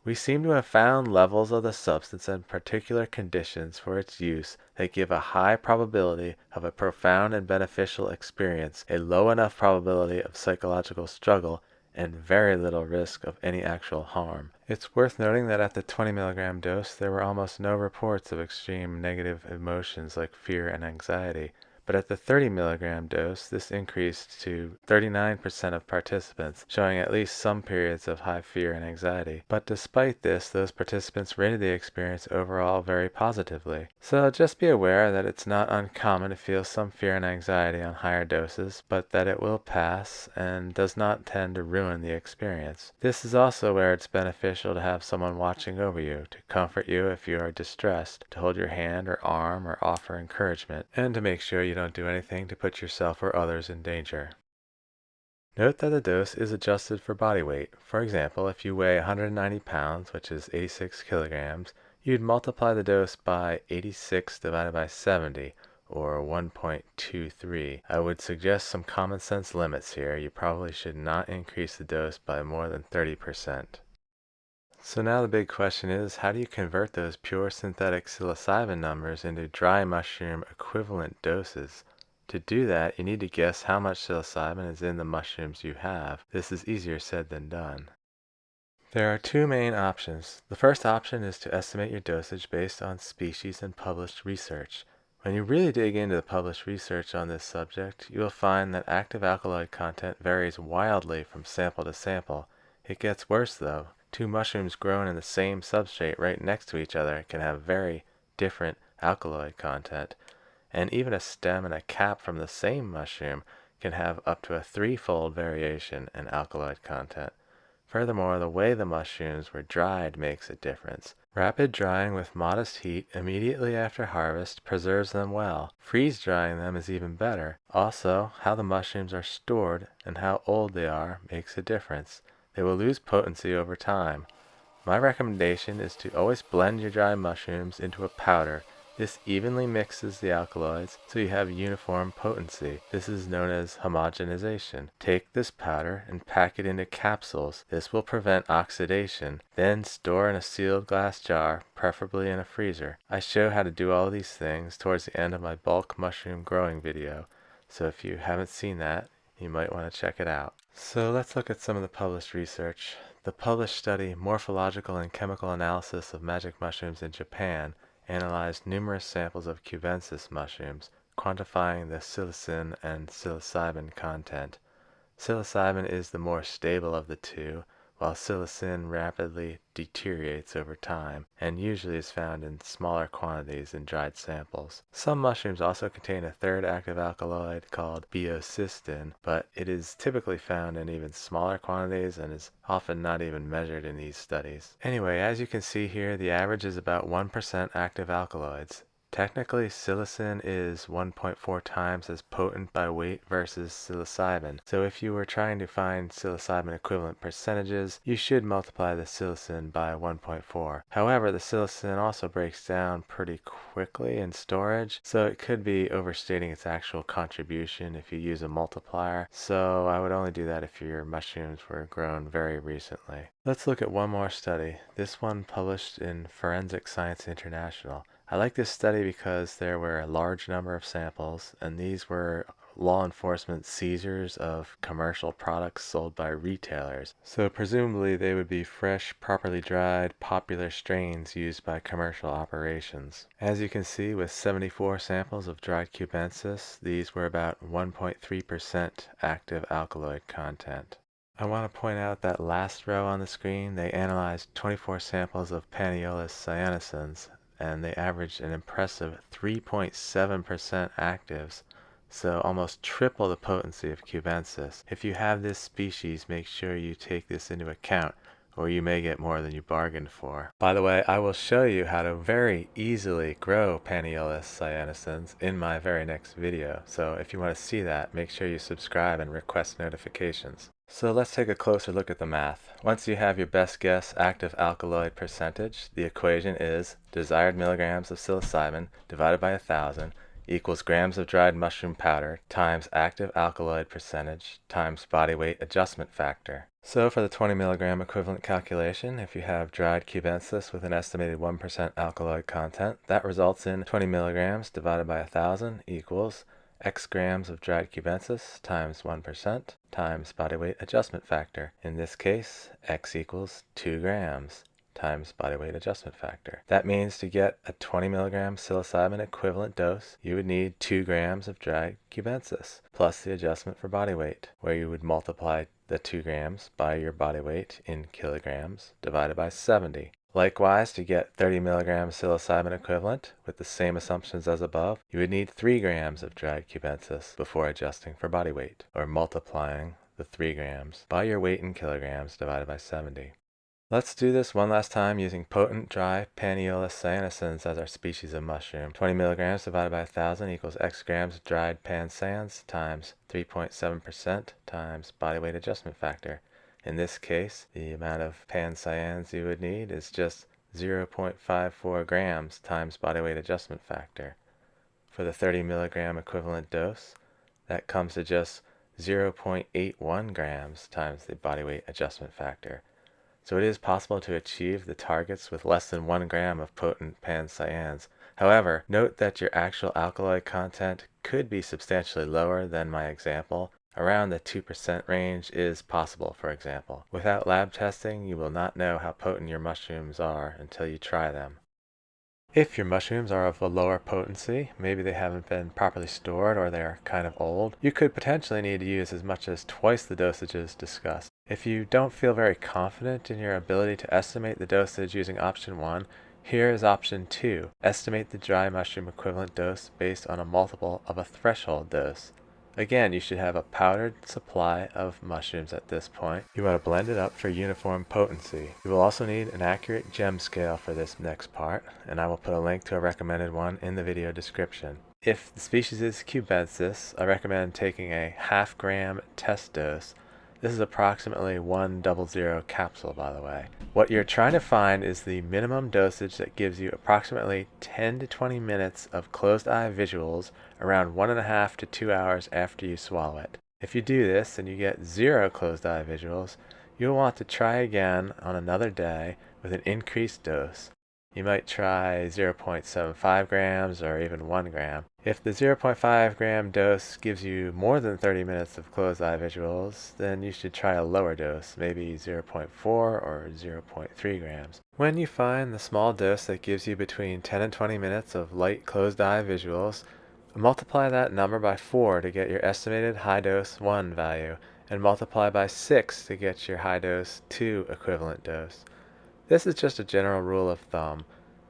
"We seem to have found levels of the substance and particular conditions for its use that give a high probability of a profound and beneficial experience, a low enough probability of psychological struggle, and very little risk of any actual harm." It's worth noting that at the 20 milligram dose, there were almost no reports of extreme negative emotions like fear and anxiety. But at the 30 milligram dose, this increased to 39% of participants, showing at least some periods of high fear and anxiety. But despite this, those participants rated the experience overall very positively. So just be aware that it's not uncommon to feel some fear and anxiety on higher doses, but that it will pass and does not tend to ruin the experience. This is also where it's beneficial to have someone watching over you, to comfort you if you are distressed, to hold your hand or arm or offer encouragement, and to make sure you don't do anything to put yourself or others in danger. Note that the dose is adjusted for body weight. For example, if you weigh 190 pounds, which is 86 kilograms, you'd multiply the dose by 86 divided by 70, or 1.23. I would suggest some common sense limits here. You probably should not increase the dose by more than 30%. So now the big question is, how do you convert those pure synthetic psilocybin numbers into dry mushroom equivalent doses? To do that, you need to guess how much psilocybin is in the mushrooms you have. This is easier said than done. There are two main options. The first option is to estimate your dosage based on species and published research. When you really dig into the published research on this subject, you will find that active alkaloid content varies wildly from sample to sample. It gets worse though. Two mushrooms grown in the same substrate right next to each other can have very different alkaloid content. and even a stem and a cap from the same mushroom can have up to a 3-fold variation in alkaloid content. Furthermore, the way the mushrooms were dried makes a difference. Rapid drying with modest heat immediately after harvest preserves them well. Freeze drying them is even better. Also, how the mushrooms are stored and how old they are makes a difference. They will lose potency over time. My recommendation is to always blend your dried mushrooms into a powder. This evenly mixes the alkaloids so you have uniform potency. This is known as homogenization. Take this powder and pack it into capsules. This will prevent oxidation. Then store in a sealed glass jar, preferably in a freezer. I show how to do all these things towards the end of my bulk mushroom growing video, so if you haven't seen that, you might want to check it out. So let's look at some of the published research. The published study, Morphological and Chemical Analysis of Magic Mushrooms in Japan, analyzed numerous samples of cubensis mushrooms, quantifying the psilocin and psilocybin content. Psilocybin is the more stable of the two, while psilocin rapidly deteriorates over time and usually is found in smaller quantities in dried samples. Some mushrooms also contain a third active alkaloid called biocystin, but it is typically found in even smaller quantities and is often not even measured in these studies. Anyway, as you can see here, the average is about 1% active alkaloids. Technically, psilocin is 1.4 times as potent by weight versus psilocybin. So if you were trying to find psilocybin equivalent percentages, you should multiply the psilocin by 1.4. However, the psilocin also breaks down pretty quickly in storage, so it could be overstating its actual contribution if you use a multiplier. So I would only do that if your mushrooms were grown very recently. Let's look at one more study. This one published in Forensic Science International. I like this study because there were a large number of samples, and these were law enforcement seizures of commercial products sold by retailers. So presumably they would be fresh, properly dried, popular strains used by commercial operations. As you can see, with 74 samples of dried cubensis, these were about 1.3% active alkaloid content. I want to point out that last row on the screen, they analyzed 24 samples of Paniolus cyanescens, and they averaged an impressive 3.7% actives, so almost triple the potency of cubensis. If you have this species, make sure you take this into account, or you may get more than you bargained for. By the way, I will show you how to very easily grow Paniolus cyanescens in my very next video, so if you want to see that, make sure you subscribe and request notifications. So let's take a closer look at the math. Once you have your best guess active alkaloid percentage, the equation is desired milligrams of psilocybin divided by 1,000 equals grams of dried mushroom powder times active alkaloid percentage times body weight adjustment factor. So for the 20 milligram equivalent calculation, if you have dried cubensis with an estimated 1% alkaloid content, that results in 20 milligrams divided by 1,000 equals X grams of dried cubensis times 1% times body weight adjustment factor. In this case, X equals 2 grams times body weight adjustment factor. That means to get a 20 milligram psilocybin equivalent dose, you would need 2 grams of dried cubensis plus the adjustment for body weight, where you would multiply the 2 grams by your body weight in kilograms divided by 70. Likewise, to get 30 milligrams psilocybin equivalent with the same assumptions as above, you would need 3 grams of dried cubensis before adjusting for body weight, or multiplying the 3 grams by your weight in kilograms divided by 70. Let's do this one last time using potent dry Paniolus cyanescens as our species of mushroom. 20 milligrams divided by 1,000 equals X grams of dried pan cyans times 3.7% times body weight adjustment factor. In this case, the amount of pan cyans you would need is just 0.54 grams times body weight adjustment factor. For the 30 milligram equivalent dose, that comes to just 0.81 grams times the body weight adjustment factor. So it is possible to achieve the targets with less than 1 gram of potent pan cyans. However, note that your actual alkaloid content could be substantially lower than my example. Around the 2% range is possible, for example. Without lab testing, you will not know how potent your mushrooms are until you try them. If your mushrooms are of a lower potency, maybe they haven't been properly stored or they're kind of old, you could potentially need to use as much as twice the dosages discussed. If you don't feel very confident in your ability to estimate the dosage using option 1, Here is option 2. Estimate the dry mushroom equivalent dose based on a multiple of a threshold dose. Again, you should have a powdered supply of mushrooms at this point. You want to blend it up for uniform potency. You will also need an accurate gem scale for this next part, and I will put a link to a recommended one in the video description. If the species is cubensis, I recommend taking a half-gram test dose. This is approximately 1 00 capsule, by the way. What you're trying to find is the minimum dosage that gives you approximately 10 to 20 minutes of closed-eye visuals around 1.5 to 2 hours after you swallow it. If you do this and you get 0 closed-eye visuals, you'll want to try again on another day with an increased dose. You might try 0.75 grams or even 1 gram. If the 0.5 gram dose gives you more than 30 minutes of closed eye visuals, then you should try a lower dose, maybe 0.4 or 0.3 grams. When you find the small dose that gives you between 10 and 20 minutes of light closed eye visuals, multiply that number by 4 to get your estimated high dose 1 value, and multiply by 6 to get your high dose 2 equivalent dose. This is just a general rule of thumb.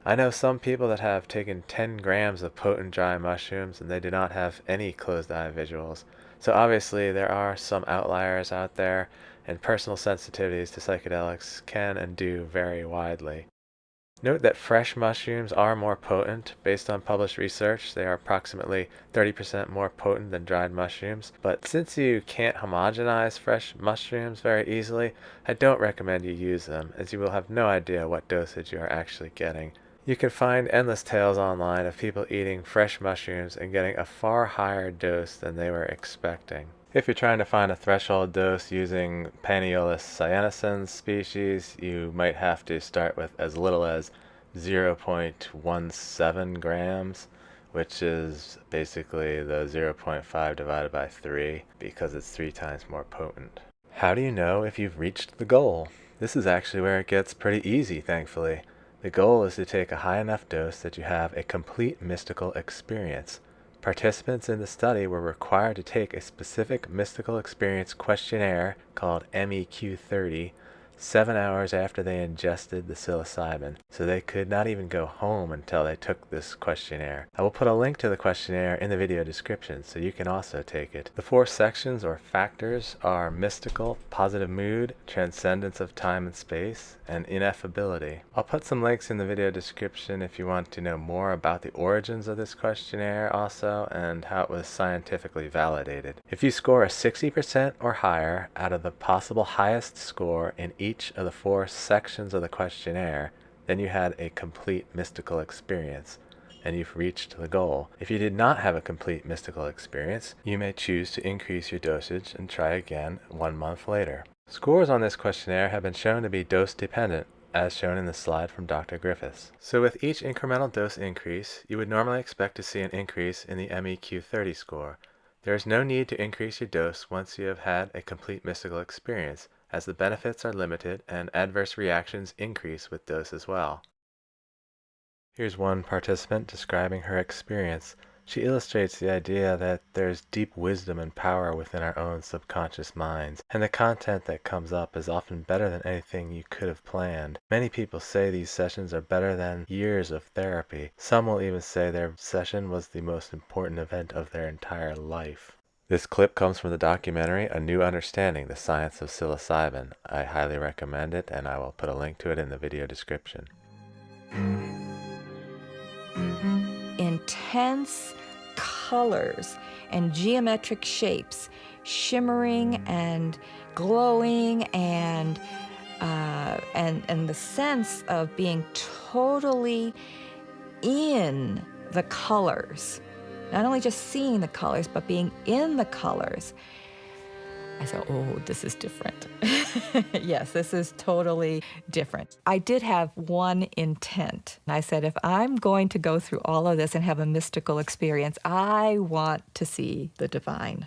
I know some people that have taken 10 grams of potent dry mushrooms and they do not have any closed eye visuals. So obviously there are some outliers out there, and personal sensitivities to psychedelics can and do vary widely. Note that fresh mushrooms are more potent. Based on published research, they are approximately 30% more potent than dried mushrooms. But since you can't homogenize fresh mushrooms very easily, I don't recommend you use them, as you will have no idea what dosage you are actually getting. You can find endless tales online of people eating fresh mushrooms and getting a far higher dose than they were expecting. If you're trying to find a threshold dose using Panaeolus cyanescens species, you might have to start with as little as 0.17 grams, which is basically the 0.5 divided by 3, because it's 3 times more potent. How do you know if you've reached the goal? This is actually where it gets pretty easy, thankfully. The goal is to take a high enough dose that you have a complete mystical experience. Participants in the study were required to take a specific mystical experience questionnaire called MEQ30 7 hours after they ingested the psilocybin, so they could not even go home until they took this questionnaire. I will put a link to the questionnaire in the video description so you can also take it. The 4 sections or factors are mystical, positive mood, transcendence of time and space, and ineffability. I'll put some links in the video description if you want to know more about the origins of this questionnaire also, and how it was scientifically validated. If you score a 60% or higher out of the possible highest score in each of the 4 sections of the questionnaire, then you had a complete mystical experience, and you've reached the goal. If you did not have a complete mystical experience, you may choose to increase your dosage and try again 1 month later. Scores on this questionnaire have been shown to be dose dependent, as shown in the slide from Dr. Griffiths. So with each incremental dose increase, you would normally expect to see an increase in the MEQ30 score. There is no need to increase your dose once you have had a complete mystical experience, as the benefits are limited and adverse reactions increase with dose as well. Here's one participant describing her experience. She illustrates the idea that there's deep wisdom and power within our own subconscious minds, and the content that comes up is often better than anything you could have planned. Many people say these sessions are better than years of therapy. Some will even say their session was the most important event of their entire life. This clip comes from the documentary A New Understanding, The Science of Psilocybin. I highly recommend it, and I will put a link to it in the video description. Intense colors and geometric shapes, shimmering and glowing, and the sense of being totally in the colors. Not only just seeing the colors, but being in the colors. I said, oh, this is different. Yes, this is totally different. I did have one intent. I said, if I'm going to go through all of this and have a mystical experience, I want to see the divine.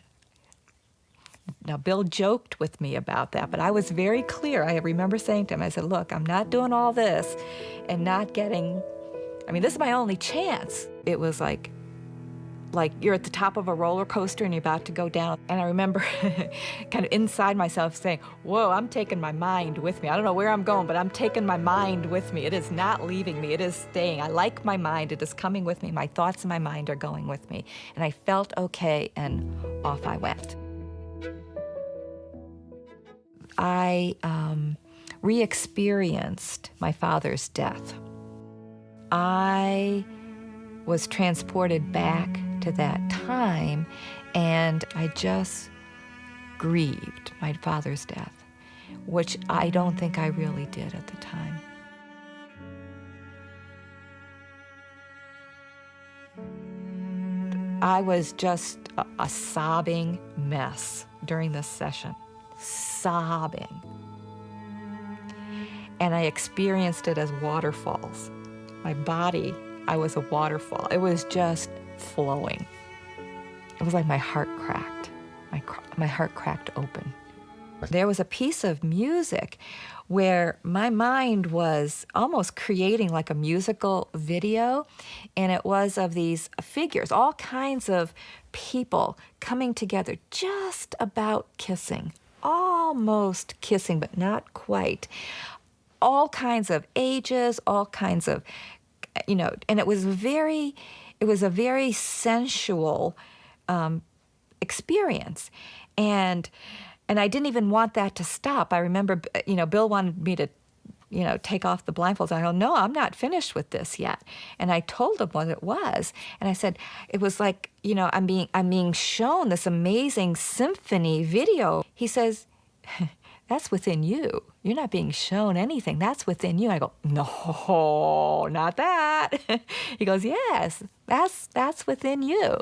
Now, Bill joked with me about that, but I was very clear. I remember saying to him, I said, look, I'm not doing all this and not getting, this is my only chance. It was like like you're at the top of a roller coaster and you're about to go down. And I remember kind of inside myself saying, whoa, I'm taking my mind with me. I don't know where I'm going, but I'm taking my mind with me. It is not leaving me. It is staying. I like my mind. It is coming with me. My thoughts and my mind are going with me. And I felt okay, and off I went. I re-experienced my father's death. I was transported back to that time, and I just grieved my father's death, which I don't think I really did at the time. I was just a sobbing mess during this session, sobbing. And I experienced it as waterfalls. My body, I was a waterfall. It was just flowing. It was like my heart cracked. My heart cracked open. There was a piece of music where my mind was almost creating like a musical video, and it was of these figures, all kinds of people coming together, just about kissing, almost kissing, but not quite. All kinds of ages, all kinds of, and it was a very sensual experience. And I didn't even want that to stop. I remember, Bill wanted me to, take off the blindfolds. I go, no, I'm not finished with this yet. And I told him what it was. And I said, it was like, I'm being shown this amazing symphony video. He says, that's within you. You're not being shown anything. That's within you. I go, no, not that. He goes, yes, that's within you.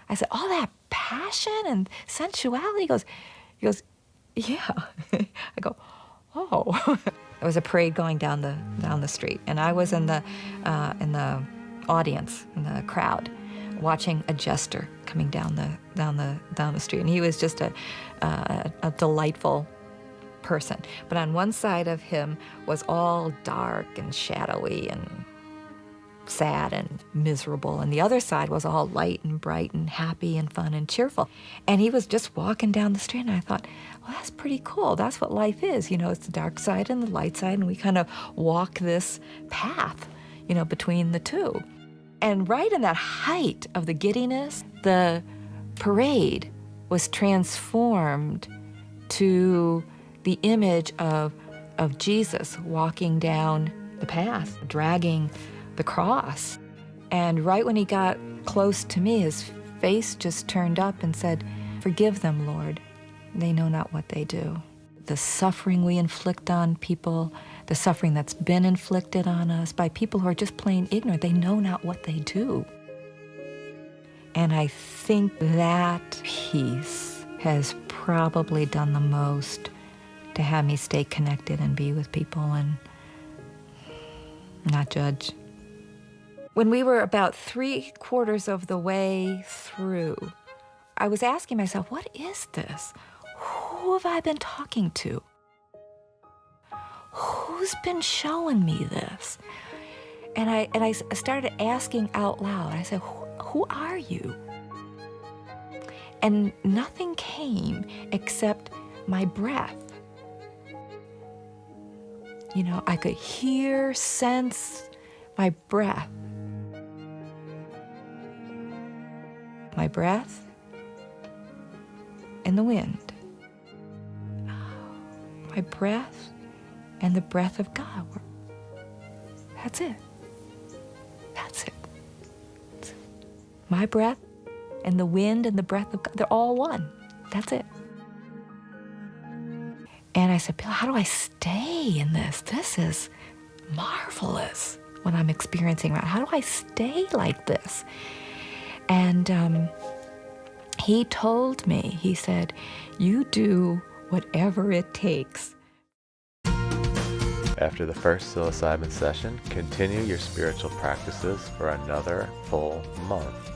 I said, all that passion and sensuality? He goes, yeah. I go, oh. There was a parade going down the street, and I was in the audience, in the crowd, watching a jester coming down the street, and he was just a delightful person. But on one side of him was all dark and shadowy and sad and miserable, and the other side was all light and bright and happy and fun and cheerful. And he was just walking down the street, and I thought, well, that's pretty cool. That's what life is. It's the dark side and the light side, and we kind of walk this path, between the two. And right in that height of the giddiness, the parade was transformed to the image of Jesus walking down the path, dragging the cross. And right when he got close to me, his face just turned up and said, "Forgive them, Lord. They know not what they do." The suffering we inflict on people, the suffering that's been inflicted on us by people who are just plain ignorant, they know not what they do. And I think that piece has probably done the most to have me stay connected and be with people and not judge. When we were about 3/4 of the way through, I was asking myself, what is this? Who have I been talking to? Who's been showing me this? And I started asking out loud. I said, who are you? And nothing came except my breath. I could hear, sense my breath. My breath and the wind. My breath and the breath of God. That's it. That's it. That's it. My breath and the wind and the breath of God, they're all one. That's it. And I said, Bill, how do I stay in this? This is marvelous what I'm experiencing right now. How do I stay like this? And he told me, he said, you do whatever it takes. After the first psilocybin session, continue your spiritual practices for another full month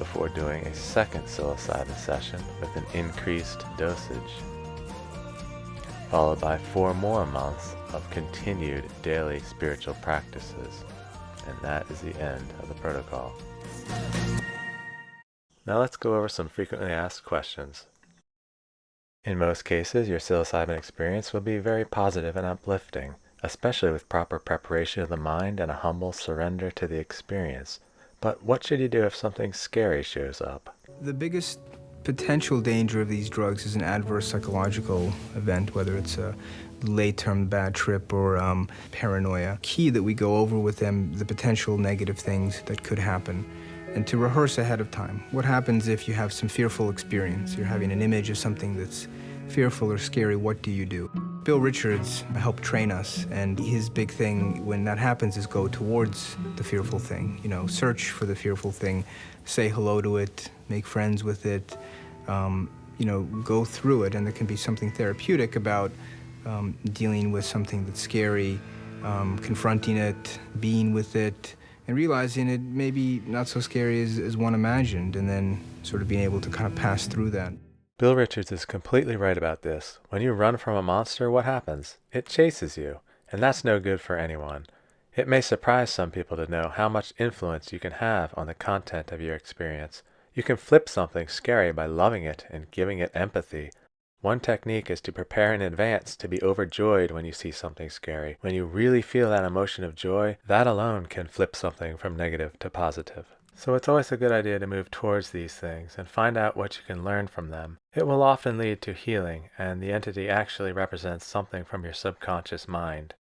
before doing a second psilocybin session with an increased dosage, followed by 4 more months of continued daily spiritual practices. And that is the end of the protocol. Now let's go over some frequently asked questions. In most cases, your psilocybin experience will be very positive and uplifting, especially with proper preparation of the mind and a humble surrender to the experience. But what should you do if something scary shows up? The biggest potential danger of these drugs is an adverse psychological event, whether it's a late-term bad trip or paranoia. Key that we go over with them the potential negative things that could happen, and to rehearse ahead of time. What happens if you have some fearful experience? You're having an image of something that's fearful or scary. What do you do? Bill Richards helped train us, and his big thing when that happens is go towards the fearful thing. You know, search for the fearful thing, say hello to it, make friends with it, you know, go through it. And there can be something therapeutic about dealing with something that's scary, confronting it, being with it, and realizing it may be not so scary as one imagined, and then sort of being able to kind of pass through that. Bill Richards is completely right about this. When you run from a monster, what happens? It chases you, and that's no good for anyone. It may surprise some people to know how much influence you can have on the content of your experience. You can flip something scary by loving it and giving it empathy. One technique is to prepare in advance to be overjoyed when you see something scary. When you really feel that emotion of joy, that alone can flip something from negative to positive. So it's always a good idea to move towards these things and find out what you can learn from them. It will often lead to healing, and the entity actually represents something from your subconscious mind.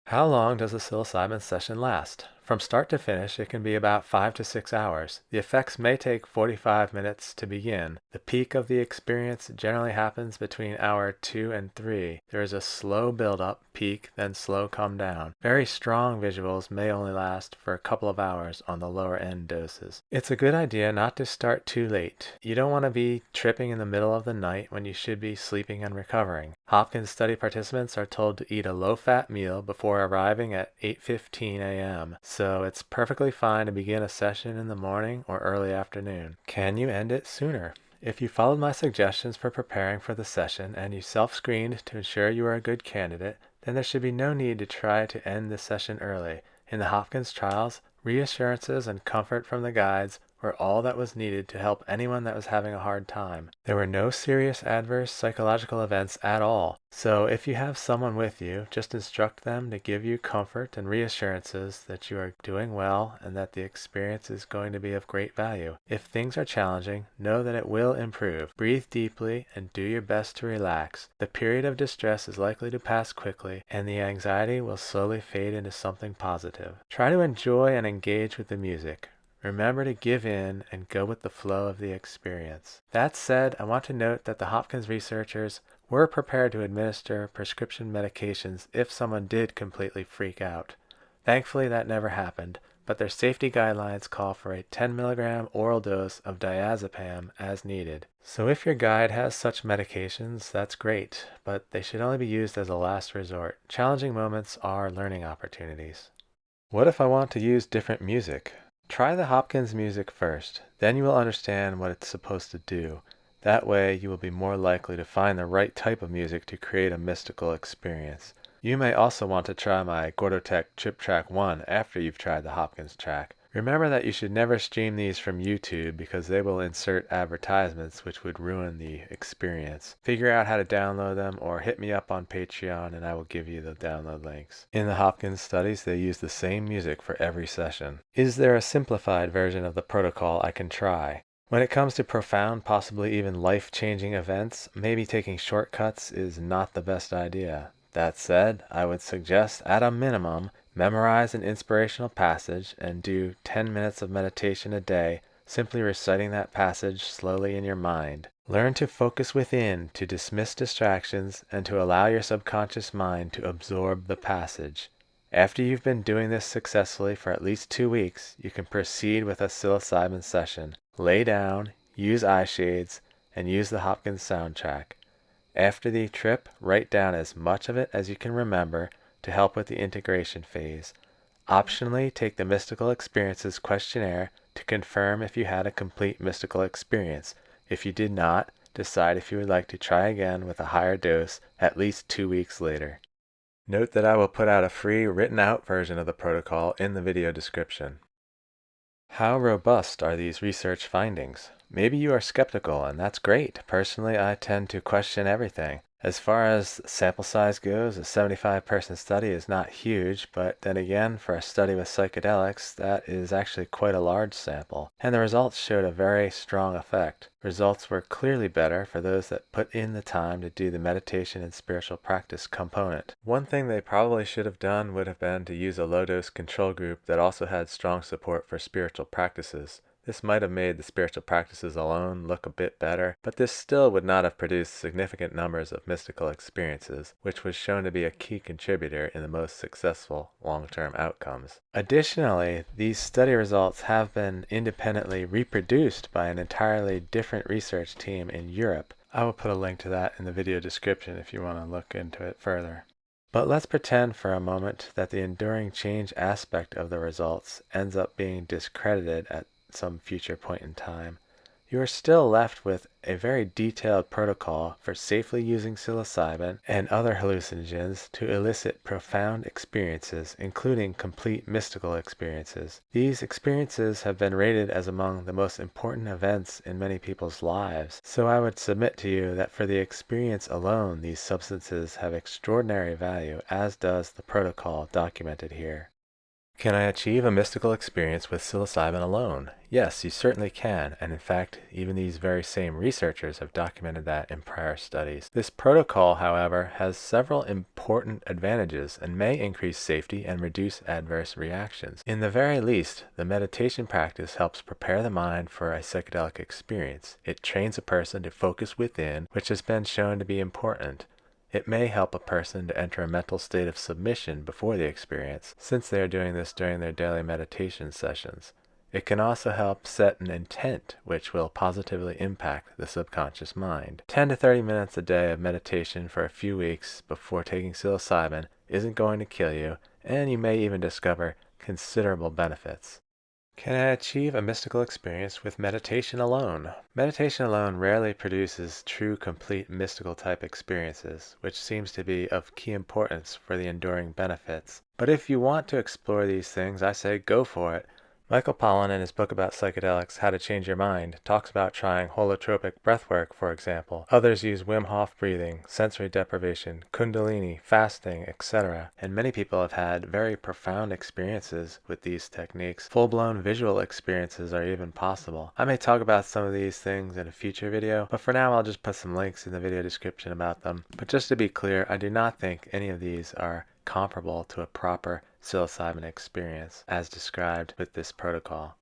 How long does a psilocybin session last? From start to finish, it can be about 5 to 6 hours. The effects may take 45 minutes to begin. The peak of the experience generally happens between hour 2 and 3. There is a slow build-up, peak, then slow come down. Very strong visuals may only last for a couple of hours on the lower end doses. It's a good idea not to start too late. You don't want to be tripping in the middle of the night when you should be sleeping and recovering. Hopkins Study participants are told to eat a low-fat meal before arriving at 8:15 a.m. So it's perfectly fine to begin a session in the morning or early afternoon. Can you end it sooner? If you followed my suggestions for preparing for the session and you self-screened to ensure you are a good candidate, then there should be no need to try to end the session early. In the Hopkins trials, reassurances and comfort from the guides were all that was needed to help anyone that was having a hard time. There were no serious adverse psychological events at all. So if you have someone with you, just instruct them to give you comfort and reassurances that you are doing well and that the experience is going to be of great value. If things are challenging, know that it will improve. Breathe deeply and do your best to relax. The period of distress is likely to pass quickly, and the anxiety will slowly fade into something positive. Try to enjoy and engage with the music. Remember to give in and go with the flow of the experience. That said, I want to note that the Hopkins researchers were prepared to administer prescription medications if someone did completely freak out. Thankfully, that never happened, but their safety guidelines call for a 10 milligram oral dose of diazepam as needed. So if your guide has such medications, that's great, but they should only be used as a last resort. Challenging moments are learning opportunities. What if I want to use different music? Try the Hopkins music first, then you will understand what it's supposed to do. That way you will be more likely to find the right type of music to create a mystical experience. You may also want to try my Gordotech Trip Track 1 after you've tried the Hopkins track. Remember that you should never stream these from YouTube because they will insert advertisements which would ruin the experience. Figure out how to download them or hit me up on Patreon and I will give you the download links. In the Hopkins studies, they use the same music for every session. Is there a simplified version of the protocol I can try? When it comes to profound, possibly even life-changing events, maybe taking shortcuts is not the best idea. That said, I would suggest, at a minimum, memorize an inspirational passage and do 10 minutes of meditation a day, simply reciting that passage slowly in your mind. Learn to focus within, to dismiss distractions, and to allow your subconscious mind to absorb the passage. After you've been doing this successfully for at least 2 weeks, you can proceed with a psilocybin session. Lay down, use Eyeshades, and use the Hopkins soundtrack. After the trip, write down as much of it as you can remember to help with the integration phase. Optionally, take the Mystical Experiences Questionnaire to confirm if you had a complete mystical experience. If you did not, decide if you would like to try again with a higher dose at least 2 weeks later. Note that I will put out a free written out version of the protocol in the video description. How robust are these research findings? Maybe you are skeptical, and that's great. Personally, I tend to question everything. As far as sample size goes, a 75-person study is not huge, but then again, for a study with psychedelics, that is actually quite a large sample. And the results showed a very strong effect. Results were clearly better for those that put in the time to do the meditation and spiritual practice component. One thing they probably should have done would have been to use a low-dose control group that also had strong support for spiritual practices. This might have made the spiritual practices alone look a bit better, but this still would not have produced significant numbers of mystical experiences, which was shown to be a key contributor in the most successful long-term outcomes. Additionally, these study results have been independently reproduced by an entirely different research team in Europe. I will put a link to that in the video description if you want to look into it further. But let's pretend for a moment that the enduring change aspect of the results ends up being discredited at some future point in time. You are still left with a very detailed protocol for safely using psilocybin and other hallucinogens to elicit profound experiences, including complete mystical experiences. These experiences have been rated as among the most important events in many people's lives, so I would submit to you that for the experience alone, these substances have extraordinary value, as does the protocol documented here. Can I achieve a mystical experience with psilocybin alone? Yes, you certainly can, and in fact, even these very same researchers have documented that in prior studies. This protocol, however, has several important advantages and may increase safety and reduce adverse reactions. In the very least, the meditation practice helps prepare the mind for a psychedelic experience. It trains a person to focus within, which has been shown to be important. It may help a person to enter a mental state of submission before the experience, since they are doing this during their daily meditation sessions. It can also help set an intent which will positively impact the subconscious mind. 10 to 30 minutes a day of meditation for a few weeks before taking psilocybin isn't going to kill you, and you may even discover considerable benefits. Can I achieve a mystical experience with meditation alone? Meditation alone rarely produces true, complete mystical type experiences, which seems to be of key importance for the enduring benefits. But if you want to explore these things, I say go for it. Michael Pollan, in his book about psychedelics, How to Change Your Mind, talks about trying holotropic breathwork, for example. Others use Wim Hof breathing, sensory deprivation, kundalini, fasting, etc. And many people have had very profound experiences with these techniques. Full-blown visual experiences are even possible. I may talk about some of these things in a future video, but for now I'll just put some links in the video description about them. But just to be clear, I do not think any of these are comparable to a proper psilocybin experience as described with this protocol.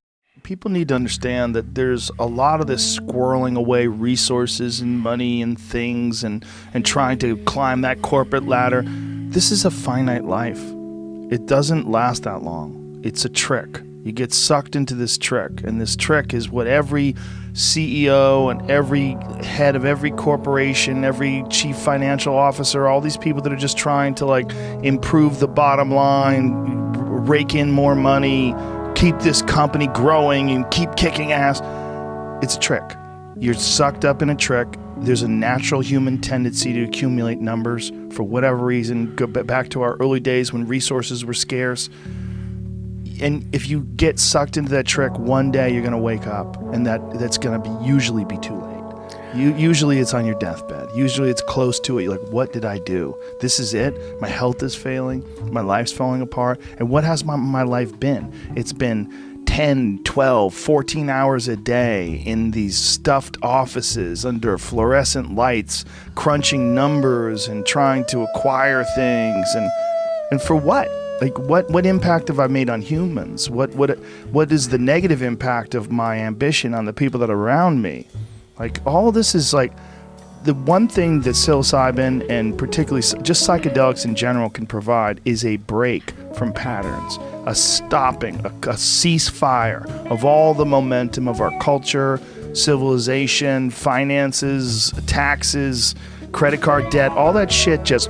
People need to understand that there's a lot of this squirreling away resources and money and things and trying to climb that corporate ladder. This is a finite life. It doesn't last that long. It's a trick. You get sucked into this trick, and this trick is what every CEO and every head of every corporation, every chief financial officer, all these people that are just trying to like improve the bottom line, rake in more money, keep this company growing and keep kicking ass. It's a trick. You're sucked up in a trick. There's a natural human tendency to accumulate numbers for whatever reason. Go back to our early days when resources were scarce. And if you get sucked into that trick, one day you're going to wake up, and that's going to usually be too late. Usually it's on your deathbed. Usually it's close to it. You're like, what did I do? This is it? My health is failing. My life's falling apart. And what has my life been? It's been 10, 12, 14 hours a day in these stuffed offices under fluorescent lights, crunching numbers and trying to acquire things. And for what? Like, what impact have I made on humans? What is the negative impact of my ambition on the people that are around me? Like, all this is like, the one thing that psilocybin and particularly just psychedelics in general can provide is a break from patterns, a stopping, a ceasefire of all the momentum of our culture, civilization, finances, taxes, credit card debt, all that shit just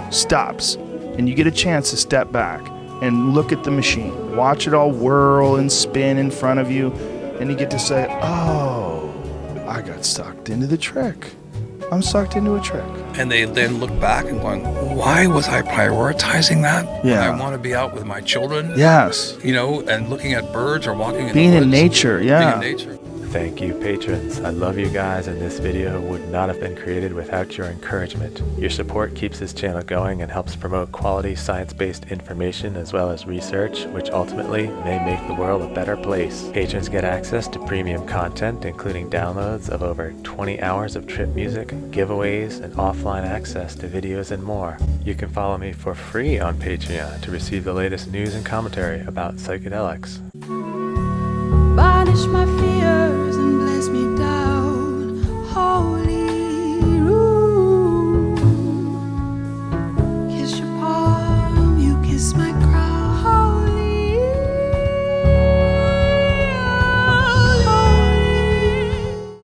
stops. And you get a chance to step back and look at the machine, watch it all whirl and spin in front of you, and you get to say, oh, I got sucked into the trick. I'm sucked into a trick. and they then look back and going, why was I prioritizing that? Yeah. When I want to be out with my children. Yes. You know, and looking at birds or walking in Being the woods. in nature, yeah. Being in nature. Thank you, patrons. I love you guys, and this video would not have been created without your encouragement. Your support keeps this channel going and helps promote quality science-based information as well as research, which ultimately may make the world a better place. Patrons get access to premium content, including downloads of over 20 hours of trip music, giveaways, and offline access to videos and more. You can follow me for free on Patreon to receive the latest news and commentary about psychedelics. Banish my fear.